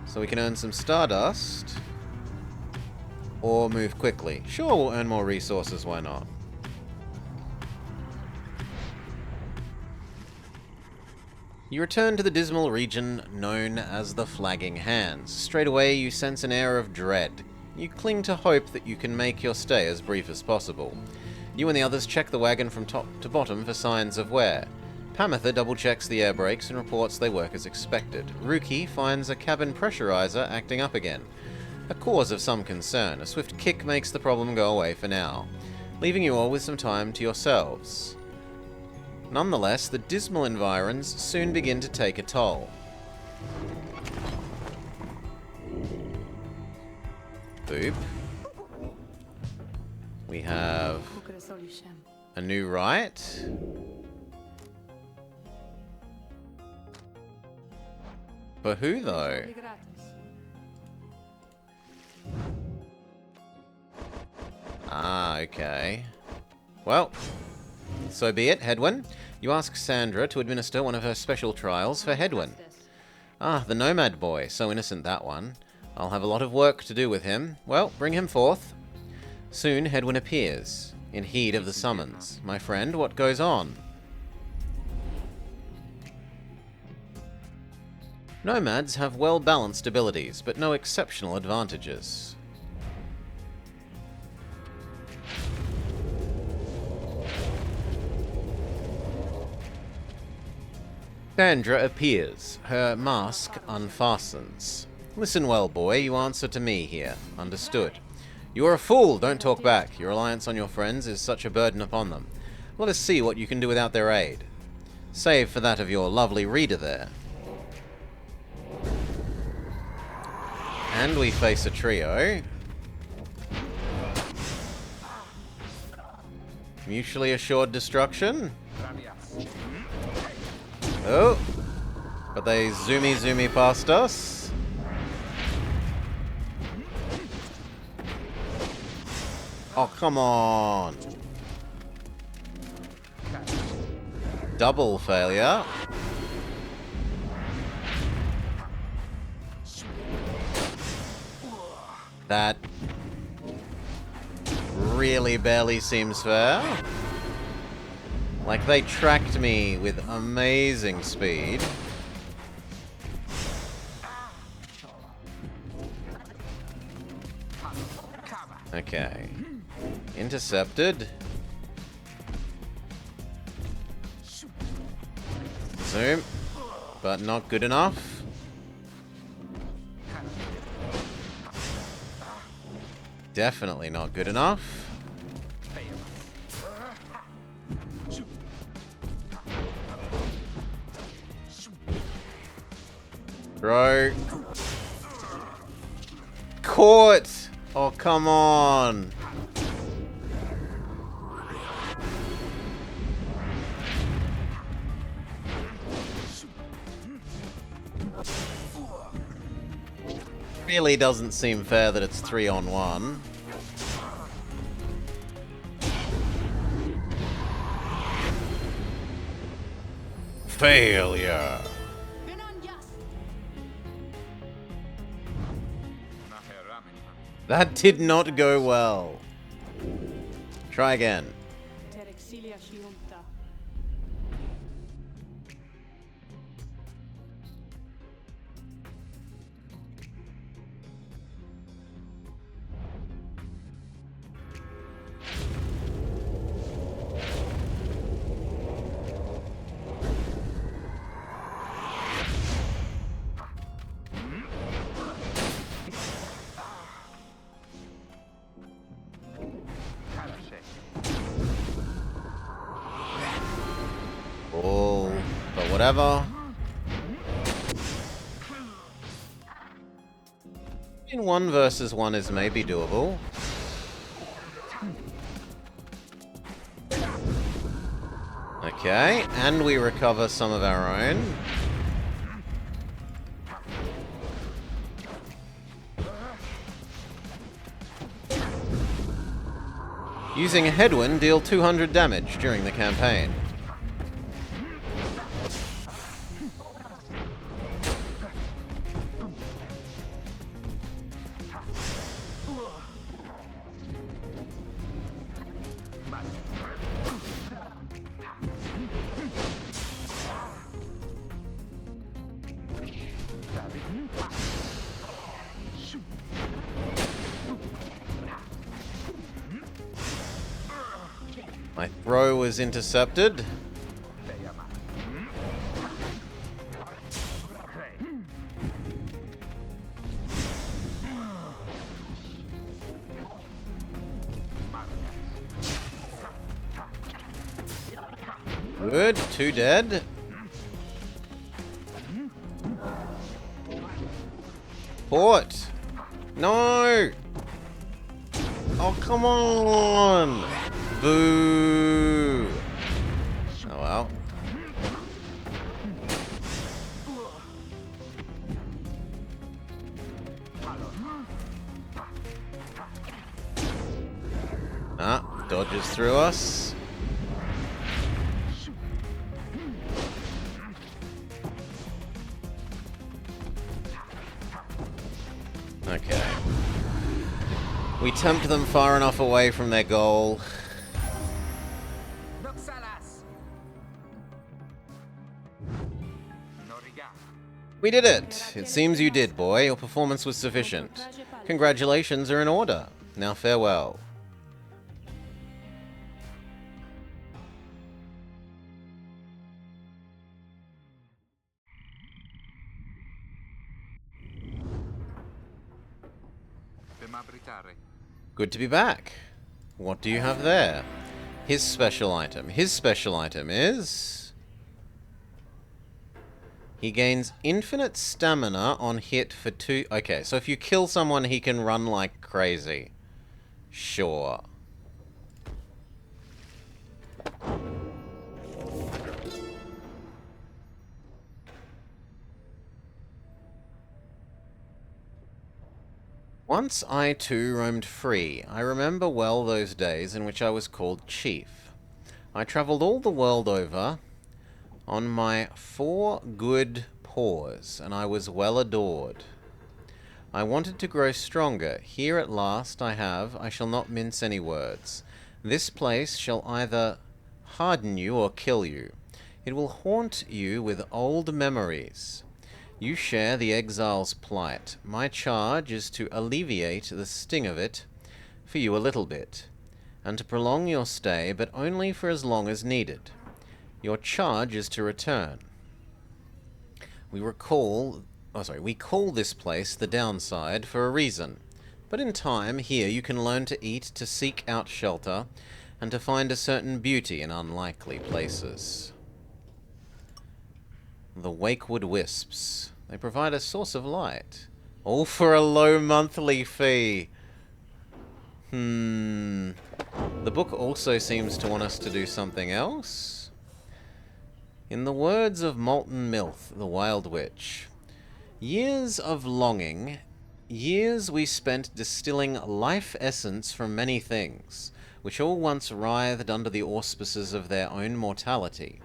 So we can earn some Stardust, or move quickly. Sure, we'll earn more resources, why not? You return to the dismal region known as the Flagging Hands. Straight away you sense an air of dread. You cling to hope that you can make your stay as brief as possible. You and the others check the wagon from top to bottom for signs of wear. Pamitha double-checks the air brakes and reports they work as expected. Ruki finds a cabin pressurizer acting up again. A cause of some concern. A swift kick makes the problem go away for now, leaving you all with some time to yourselves. Nonetheless, the dismal environs soon begin to take a toll. Boop. We have a new rite. For who, though? Ah, okay. Well, so be it, Hedwyn. You ask Sandra to administer one of her special trials for Hedwyn. Ah, the Nomad boy. So innocent, that one. I'll have a lot of work to do with him. Well, bring him forth. Soon, Hedwyn appears, in heed of the summons. My friend, what goes on? Nomads have well-balanced abilities, but no exceptional advantages. Sandra appears. Her mask unfastens. Listen well, boy. You answer to me here. Understood. You are a fool. Don't talk back. Your reliance on your friends is such a burden upon them. Let us see what you can do without their aid. Save for that of your lovely reader there. And we face a trio. Mutually assured destruction. Oh, but they zoomy past us. Oh, come on. Double failure. That really barely seems fair. Like, they tracked me with amazing speed. Okay. Intercepted. Zoom. But not good enough. Definitely not good enough. Bro. Caught! Oh, come on. Really doesn't seem fair that it's 3-on-1. Failure. That did not go well. Try again. Oh, but whatever. In 1 versus 1 is maybe doable. Okay, and we recover some of our own. Using a Hedwyn, deal 200 damage during the campaign. My throw was intercepted. Good, 2 dead. Port! No! Oh, come on! Boo! Oh well. Ah, dodges through us. Okay. We tempt them far enough away from their goal. We did it! It seems you did, boy. Your performance was sufficient. Congratulations are in order. Now farewell. Good to be back. What do you have there? His special item. His special item is... he gains infinite stamina on hit for 2... Okay, so if you kill someone, he can run like crazy. Sure. Once I too roamed free. I remember well those days in which I was called Chief. I travelled all the world over on my 4 good paws, and I was well adored. I wanted to grow stronger. Here at last I shall not mince any words. This place shall either harden you or kill you. It will haunt you with old memories. You share the exile's plight. My charge is to alleviate the sting of it for you a little bit, and to prolong your stay, but only for as long as needed. Your charge is to return. We call this place the Downside for a reason, but in time here you can learn to eat, to seek out shelter, and to find a certain beauty in unlikely places. The Wakewood Wisps. They provide a source of light. All for a low monthly fee. The book also seems to want us to do something else. In the words of Molten Milth, the Wild Witch, years of longing, years we spent distilling life essence from many things, which all once writhed under the auspices of their own mortality,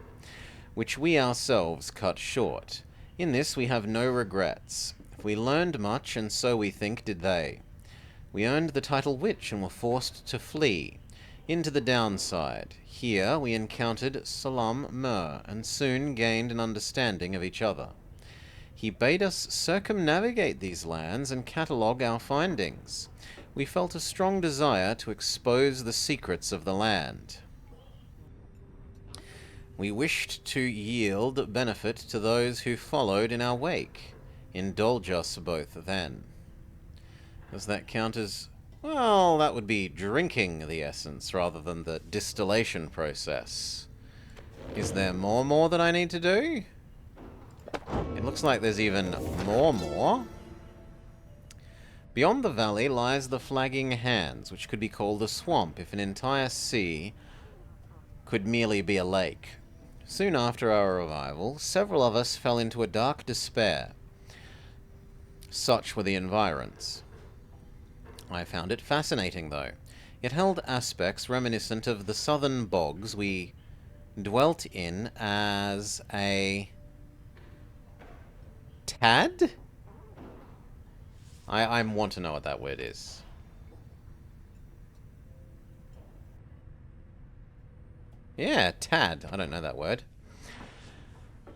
which we ourselves cut short. In this we have no regrets. We learned much, and so we think did they. We earned the title Witch and were forced to flee into the Downside. Here we encountered Salam Mur, and soon gained an understanding of each other. He bade us circumnavigate these lands and catalogue our findings. We felt a strong desire to expose the secrets of the land. We wished to yield benefit to those who followed in our wake. Indulge us both then. Does that count as... well, that would be drinking the essence rather than the distillation process. Is there more that I need to do? It looks like there's even more. Beyond the valley lies the Flagging Hands, which could be called a swamp if an entire sea could merely be a lake. Soon after our arrival, several of us fell into a dark despair. Such were the environs. I found it fascinating, though. It held aspects reminiscent of the southern bogs we dwelt in as a... tad? I want to know what that word is. Yeah, tad. I don't know that word.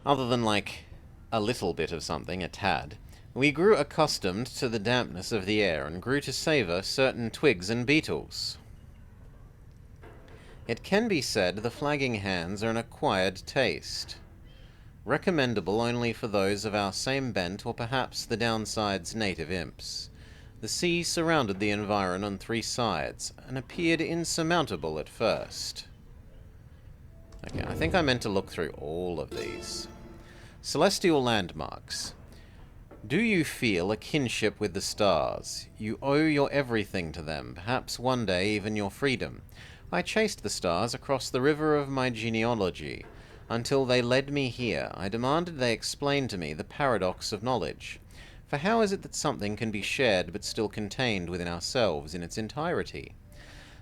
Other than, like, a little bit of something, a tad. We grew accustomed to the dampness of the air and grew to savour certain twigs and beetles. It can be said the flagging hands are an acquired taste, recommendable only for those of our same bent or perhaps the downside's native imps. The sea surrounded the environ on 3 sides and appeared insurmountable at first. Okay, I think I meant to look through all of these. Celestial landmarks. Do you feel a kinship with the stars? You owe your everything to them, perhaps one day even your freedom. I chased the stars across the river of my genealogy, until they led me here. I demanded they explain to me the paradox of knowledge. For how is it that something can be shared but still contained within ourselves in its entirety?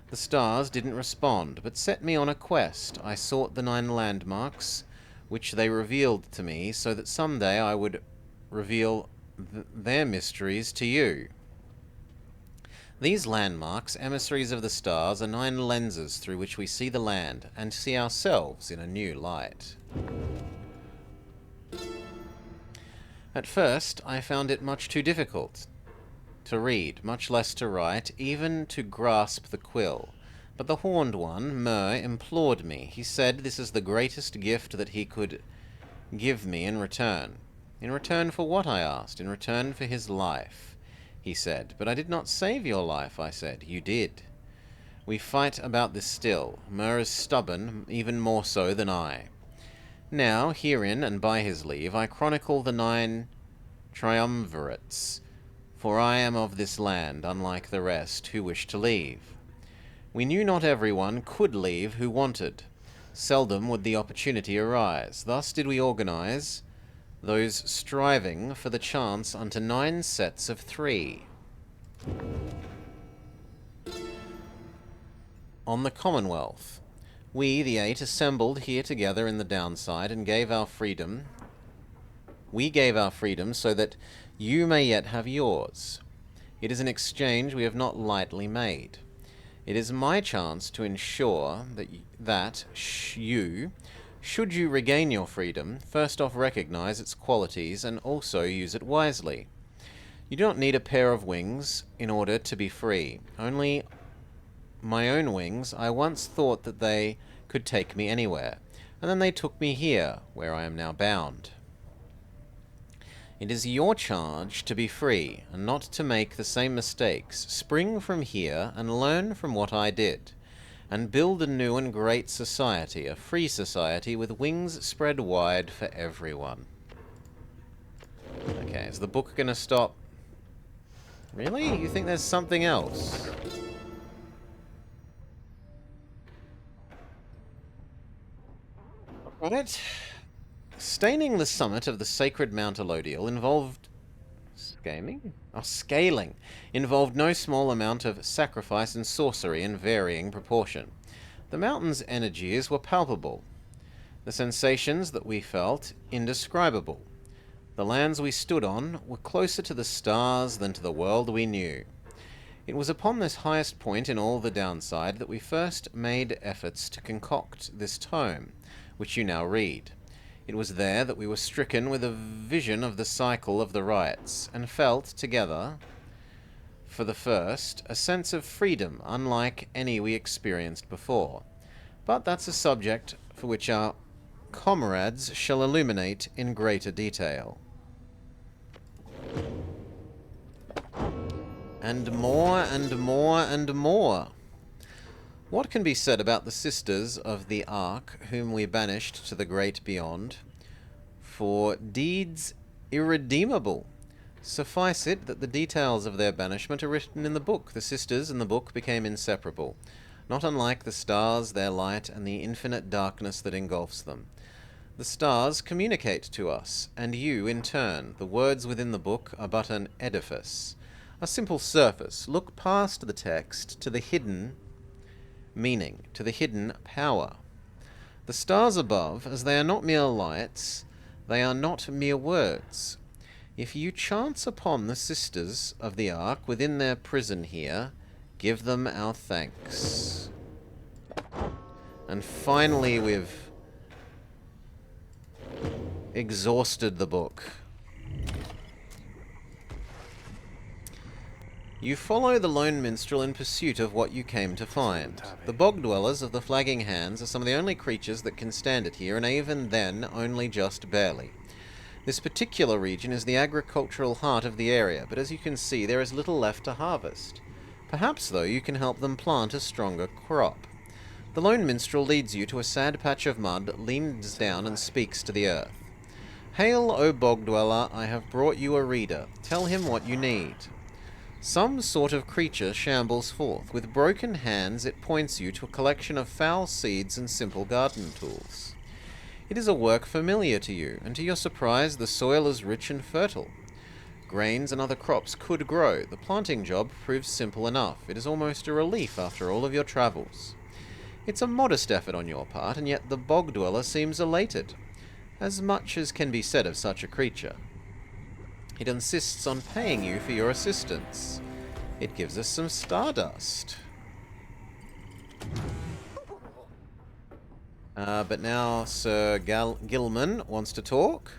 The stars didn't respond, but set me on a quest. I sought the 9 landmarks, which they revealed to me, so that someday I would reveal their mysteries to you. These landmarks, emissaries of the stars, are 9 lenses through which we see the land and see ourselves in a new light. At first, I found it much too difficult to read, much less to write, even to grasp the quill. But the Horned One, Myr, implored me. He said this is the greatest gift that he could give me in return. In return for what, I asked. In return for his life, he said. But I did not save your life, I said. You did. We fight about this still. Myr is stubborn, even more so than I. Now, herein, and by his leave, I chronicle the 9 triumvirates, for I am of this land, unlike the rest, who wish to leave. We knew not everyone could leave who wanted. Seldom would the opportunity arise. Thus did we organize those striving for the chance unto 9 sets of 3. On the Commonwealth. We, the 8, assembled here together in the downside and gave our freedom. We gave our freedom so that you may yet have yours. It is an exchange we have not lightly made. It is my chance to ensure that you, should you regain your freedom, first off recognize its qualities and also use it wisely. You do not need a pair of wings in order to be free. Only my own wings, I once thought that they could take me anywhere, and then they took me here, where I am now bound. It is your charge to be free, and not to make the same mistakes. Spring from here, and learn from what I did, and build a new and great society, a free society with wings spread wide for everyone. Okay, is the book gonna stop? Really? You think there's something else? Alright. Staining the summit of the sacred Mount Elodial involved scaling involved no small amount of sacrifice and sorcery in varying proportion. The mountain's energies were palpable. The sensations that we felt, indescribable. The lands we stood on were closer to the stars than to the world we knew. It was upon this highest point in all the downside that we first made efforts to concoct this tome, which you now read. It was there that we were stricken with a vision of the cycle of the rites, and felt, together, for the first, a sense of freedom unlike any we experienced before. But that's a subject for which our comrades shall illuminate in greater detail. And more, and more, and more. What can be said about the sisters of the Ark, whom we banished to the great beyond, for deeds irredeemable? Suffice it that the details of their banishment are written in the book. The sisters and the book became inseparable, not unlike the stars, their light, and the infinite darkness that engulfs them. The stars communicate to us, and you, in turn. The words within the book are but an edifice, a simple surface. Look past the text to the hidden meaning, to the hidden power. The stars above, as they are not mere lights, they are not mere words. If you chance upon the sisters of the Ark within their prison here, give them our thanks. And finally, we've exhausted the book. You follow the lone minstrel in pursuit of what you came to find. The bog dwellers of the Flagging Hands are some of the only creatures that can stand it here, and even then, only just barely. This particular region is the agricultural heart of the area, but as you can see, there is little left to harvest. Perhaps, though, you can help them plant a stronger crop. The lone minstrel leads you to a sad patch of mud, leans down and speaks to the earth. Hail, O bog dweller, I have brought you a reader. Tell him what you need. Some sort of creature shambles forth. With broken hands, it points you to a collection of foul seeds and simple garden tools. It is a work familiar to you, and to your surprise, the soil is rich and fertile. Grains and other crops could grow. The planting job proves simple enough. It is almost a relief after all of your travels. It's a modest effort on your part, and yet the bog dweller seems elated. As much as can be said of such a creature. It insists on paying you for your assistance. It gives us some stardust. But now Sir Gilman wants to talk.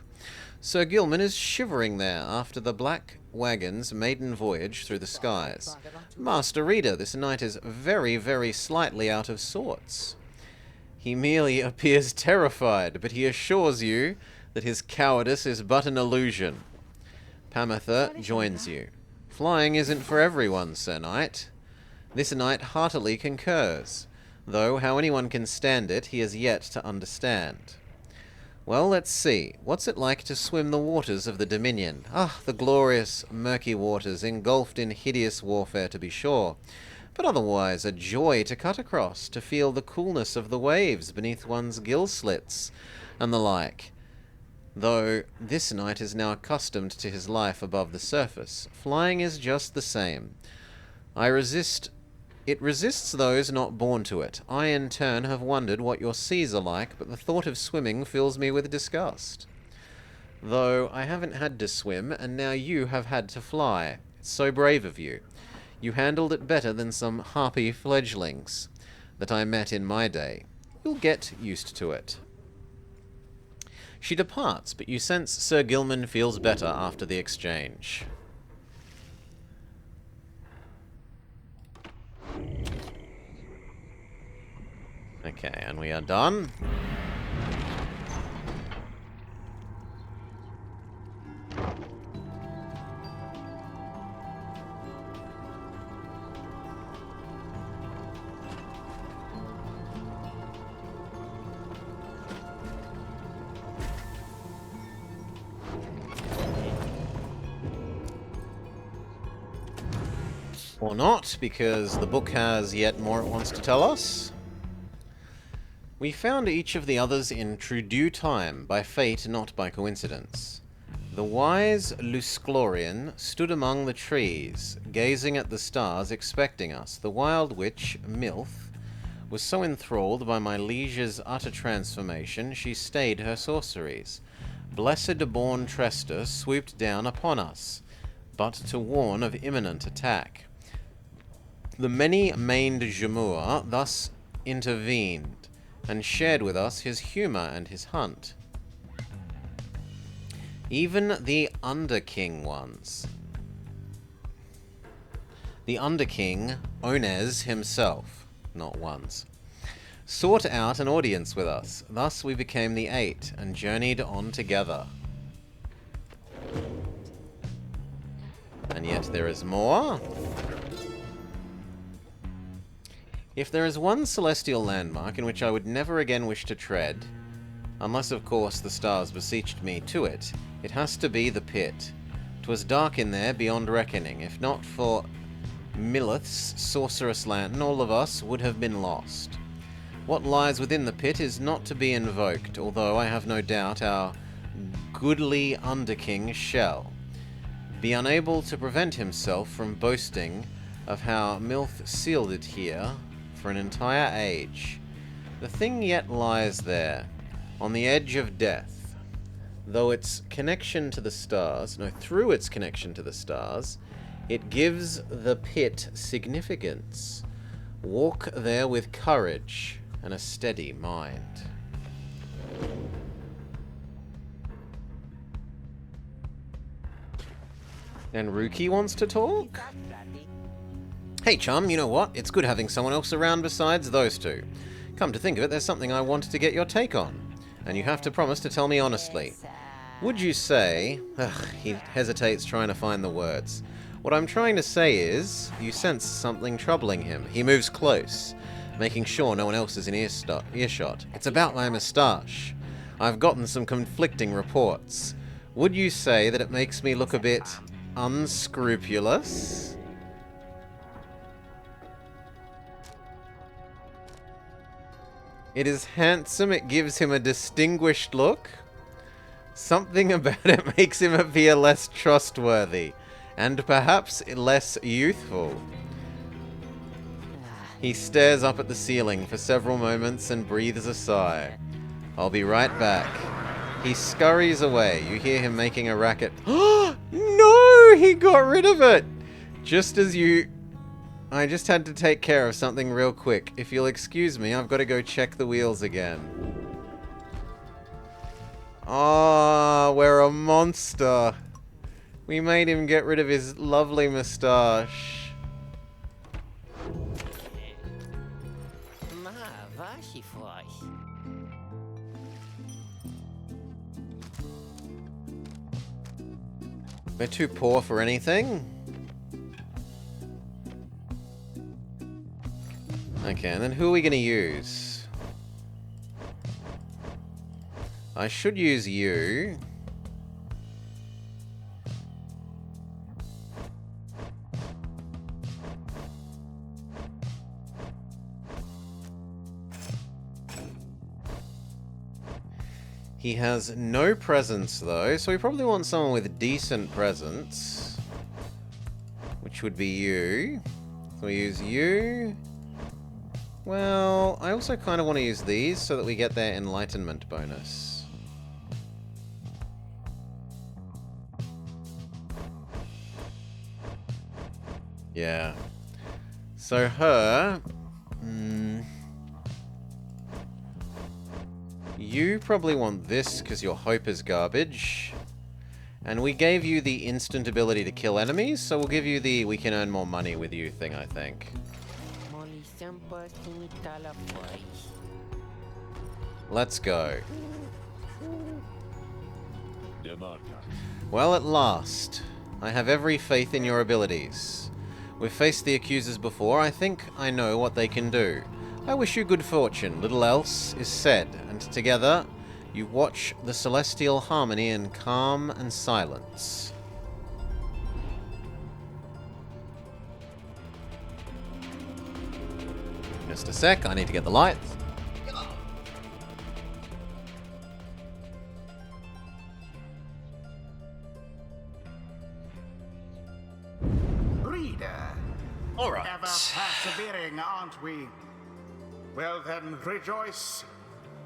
Sir Gilman is shivering there after the Black Wagon's maiden voyage through the skies. Master Reader, this knight is very, very slightly out of sorts. He merely appears terrified, but he assures you that his cowardice is but an illusion. Pamitha joins you. Flying isn't for everyone, Sir Knight. This knight heartily concurs, though how anyone can stand it he has yet to understand. Well, let's see. What's it like to swim the waters of the Dominion? Ah, the glorious, murky waters, engulfed in hideous warfare to be sure, but otherwise a joy to cut across, to feel the coolness of the waves beneath one's gill slits, and the like. Though this knight is now accustomed to his life above the surface, flying is just the same. It resists those not born to it. I, in turn, have wondered what your seas are like, but the thought of swimming fills me with disgust. Though I haven't had to swim, and now you have had to fly. It's so brave of you. You handled it better than some harpy fledglings that I met in my day. You'll get used to it. She departs, but you sense Sir Gilman feels better after the exchange. Okay, and we are done. Or not, because the book has yet more it wants to tell us. We found each of the others in true due time, by fate, not by coincidence. The wise Lusclorian stood among the trees, gazing at the stars, expecting us. The wild witch, Milth, was so enthralled by my liege's utter transformation, she stayed her sorceries. Blessed-born Tresta swooped down upon us, but to warn of imminent attack. The many-maned Jamur thus intervened, and shared with us his humour and his hunt. Even the Underking ones. The Underking, Onez himself, not ones, sought out an audience with us. Thus we became the 8, and journeyed on together. And yet there is more. If there is one celestial landmark in which I would never again wish to tread, unless of course the stars beseeched me to it, it has to be the pit. 'Twas dark in there beyond reckoning. If not for Milith's sorceress lantern, all of us would have been lost. What lies within the pit is not to be invoked, although I have no doubt our goodly Underking shall be unable to prevent himself from boasting of how Milth sealed it here for an entire age. The thing yet lies there, on the edge of death, though its connection to the stars, through its connection to the stars, it gives the pit significance. Walk there with courage and a steady mind. And Ruki wants to talk? Hey chum, you know what? It's good having someone else around besides those two. Come to think of it, there's something I wanted to get your take on. And you have to promise to tell me honestly. Would you say... Ugh, he hesitates trying to find the words. What I'm trying to say is, you sense something troubling him. He moves close, making sure no one else is in earshot. It's about my moustache. I've gotten some conflicting reports. Would you say that it makes me look a bit unscrupulous? It is handsome, it gives him a distinguished look. Something about it makes him appear less trustworthy, and perhaps less youthful. He stares up at the ceiling for several moments and breathes a sigh. I'll be right back. He scurries away. You hear him making a racket. Oh, no! He got rid of it! Just as you... I just had to take care of something real quick. If you'll excuse me, I've got to go check the wheels again. Oh, we're a monster. We made him get rid of his lovely moustache. We're too poor for anything. Okay, and then who are we going to use? I should use you. He has no presence though, so we probably want someone with decent presence. Which would be you. So we use you. Well, I also kind of want to use these so that we get their enlightenment bonus. Yeah. So her... You probably want this because your hope is garbage. And we gave you the instant ability to kill enemies, so we'll give you the we can earn more money with you thing, I think. Let's go. Well, at last. I have every faith in your abilities. We've faced the accusers before. I think I know what they can do. I wish you good fortune. Little else is said, and together you watch the celestial harmony in calm and silence. Just a sec, I need to get the lights. Reader. All right. Ever persevering, aren't we? Well then, rejoice,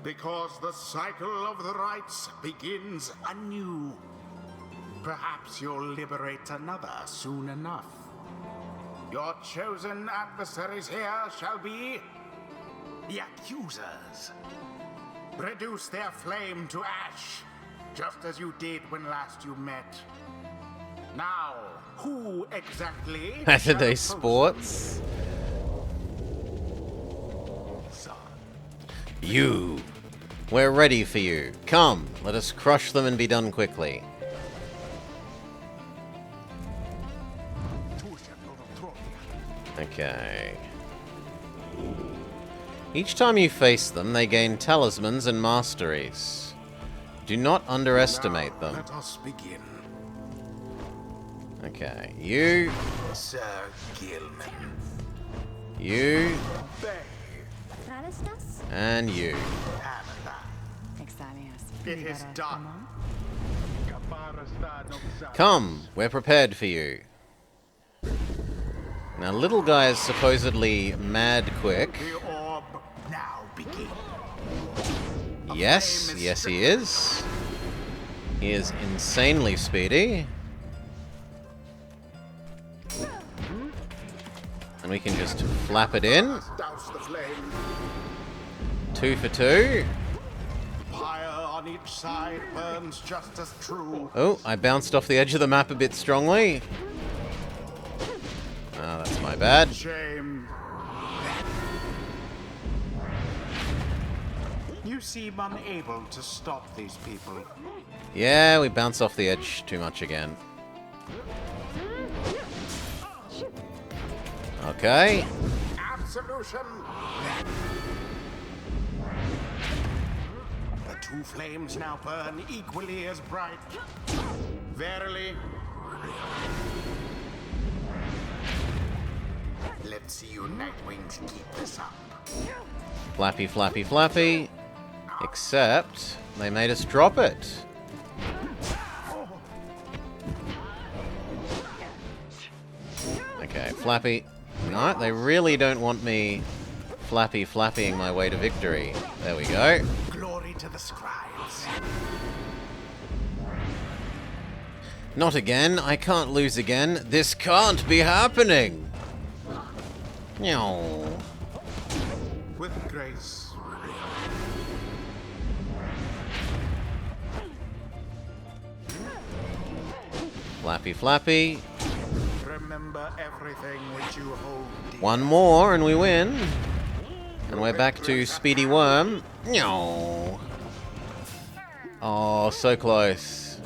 because the cycle of the rites begins anew. Perhaps you'll liberate another soon enough. Your chosen adversaries here shall be the accusers. Reduce their flame to ash, just as you did when last you met. Now, who exactly? Saturday sports. You. We're ready for you. Come, let us crush them and be done quickly. Okay. Each time you face them, they gain talismans and masteries. Do not underestimate them. Let us begin. Okay, you. Sir Gilman. You. And you. It is done. Come, we're prepared for you. Now, little guy is supposedly mad quick. The orb now begin. Yes, yes he is. He is insanely speedy. And we can just flap it in. Douse the flame. 2 for 2. Pyre on each side burns just as true. Oh, I bounced off the edge of the map a bit strongly. Ah, that's my bad. Shame. You seem unable to stop these people. Yeah, we bounce off the edge too much again. Okay. Absolution. The two flames now burn equally as bright. Verily. Let's see you Nightwings keep this up. Flappy, flappy, flappy. Except they made us drop it. Okay, flappy. No, they really don't want me flapping my way to victory. There we go. Glory to the scribes. Not again. I can't lose again. This can't be happening. No. With grace. Flappy, flappy. Remember everything which you hold dear. One more and we win. And we're back to Speedy Worm. No. Oh, so close.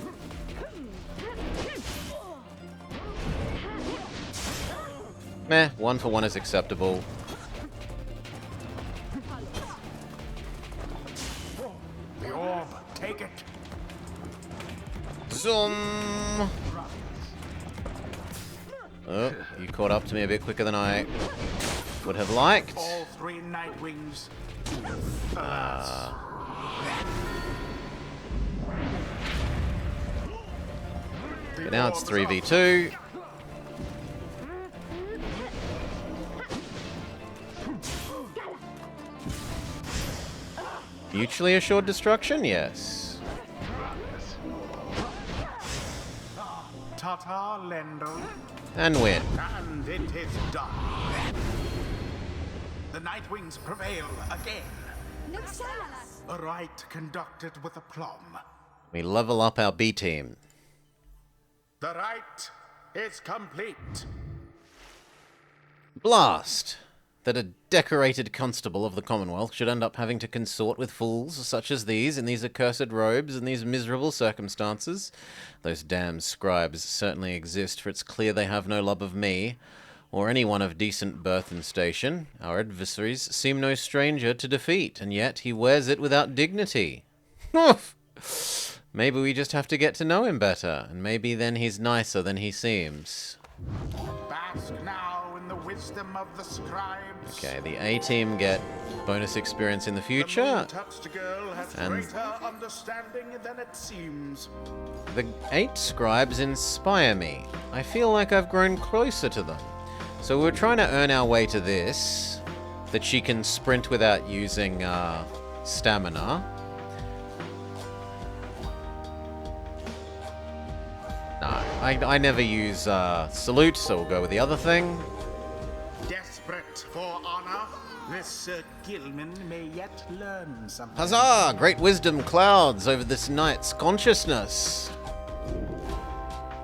Meh, 1 for 1 is acceptable. The orb, take it. Zoom. Oh, you caught up to me a bit quicker than I would have liked. All three Nightwings. But now it's 3v2. Mutually assured destruction? Yes. Tata Lendl. And win. And it is done. The Nightwings prevail again. A rite conducted with aplomb. We level up our B team. The rite is complete. Blast! That a decorated constable of the Commonwealth should end up having to consort with fools such as these in these accursed robes in these miserable circumstances. Those damn scribes certainly exist, for it's clear they have no love of me, or anyone of decent birth and station. Our adversaries seem no stranger to defeat, and yet he wears it without dignity. Maybe we just have to get to know him better, and maybe then he's nicer than he seems. Bask now in the wisdom of the scribes. Okay, the A-team get bonus experience in the The future. moon-touched girl has And- greater understanding than it seems. The 8 scribes inspire me. I feel like I've grown closer to them. So we're trying to earn our way to this, that she can sprint without using stamina. No, I never use salute, so we'll go with the other thing. Desperate for honor, this Sir Gilman may yet learn something. Huzzah! Great wisdom clouds over this knight's consciousness.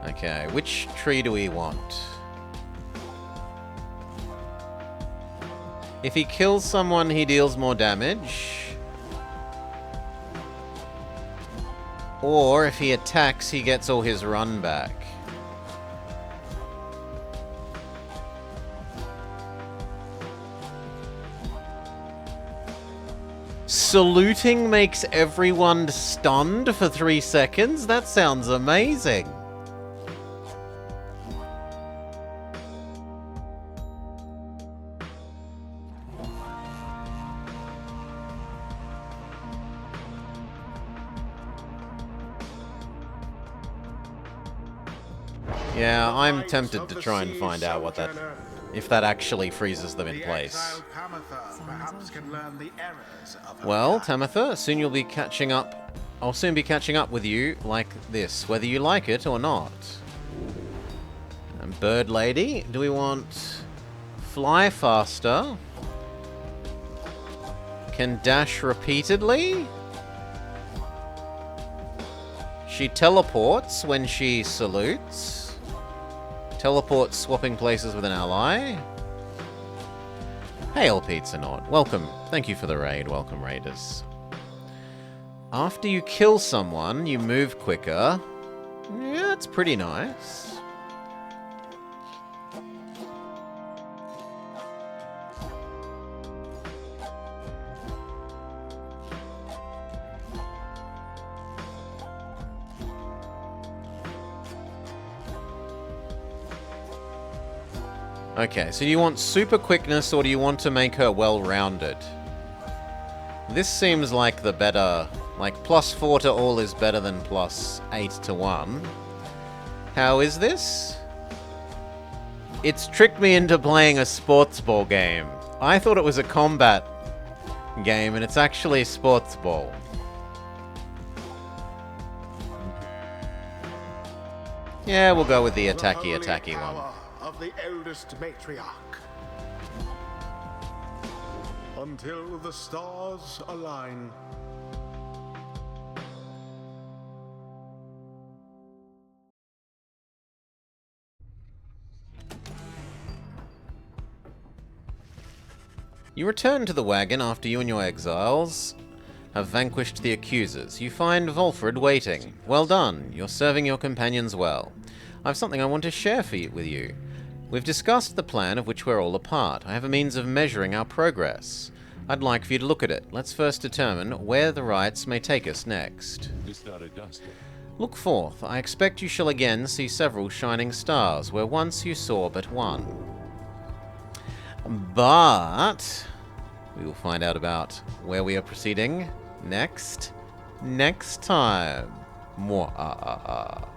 Okay, which tree do we want? If he kills someone, he deals more damage. Or if he attacks, he gets all his run back. Saluting makes everyone stunned for 3 seconds? That sounds amazing. Yeah, I'm tempted to try and find out what that, if that actually freezes them in place. Perhaps can learn the errors of her Well, kind. Tamitha, soon you'll be catching up. I'll soon be catching up with you like this, whether you like it or not. And Bird Lady, do we want fly faster? Can dash repeatedly? She teleports when she salutes. Teleports swapping places with an ally. Hail, Pizza Nod. Welcome. Thank you for the raid. Welcome, raiders. After you kill someone, you move quicker. Yeah, that's pretty nice. Okay, so do you want super quickness or do you want to make her well-rounded? This seems like the better... Like, +4 to all is better than +8 to 1. How is this? It's tricked me into playing a sports ball game. I thought it was a combat game, and it's actually sports ball. Yeah, we'll go with the attacky one. Of the eldest matriarch. Until the stars align. You return to the wagon after you and your exiles have vanquished the accusers. You find Volfred waiting. Well done. You're serving your companions well. I have something I want to share with you. We've discussed the plan of which we're all a part. I have a means of measuring our progress. I'd like for you to look at it. Let's first determine where the rites may take us next. Look forth. I expect you shall again see several shining stars, where once you saw but one. But we will find out about where we are proceeding next time. Mwah.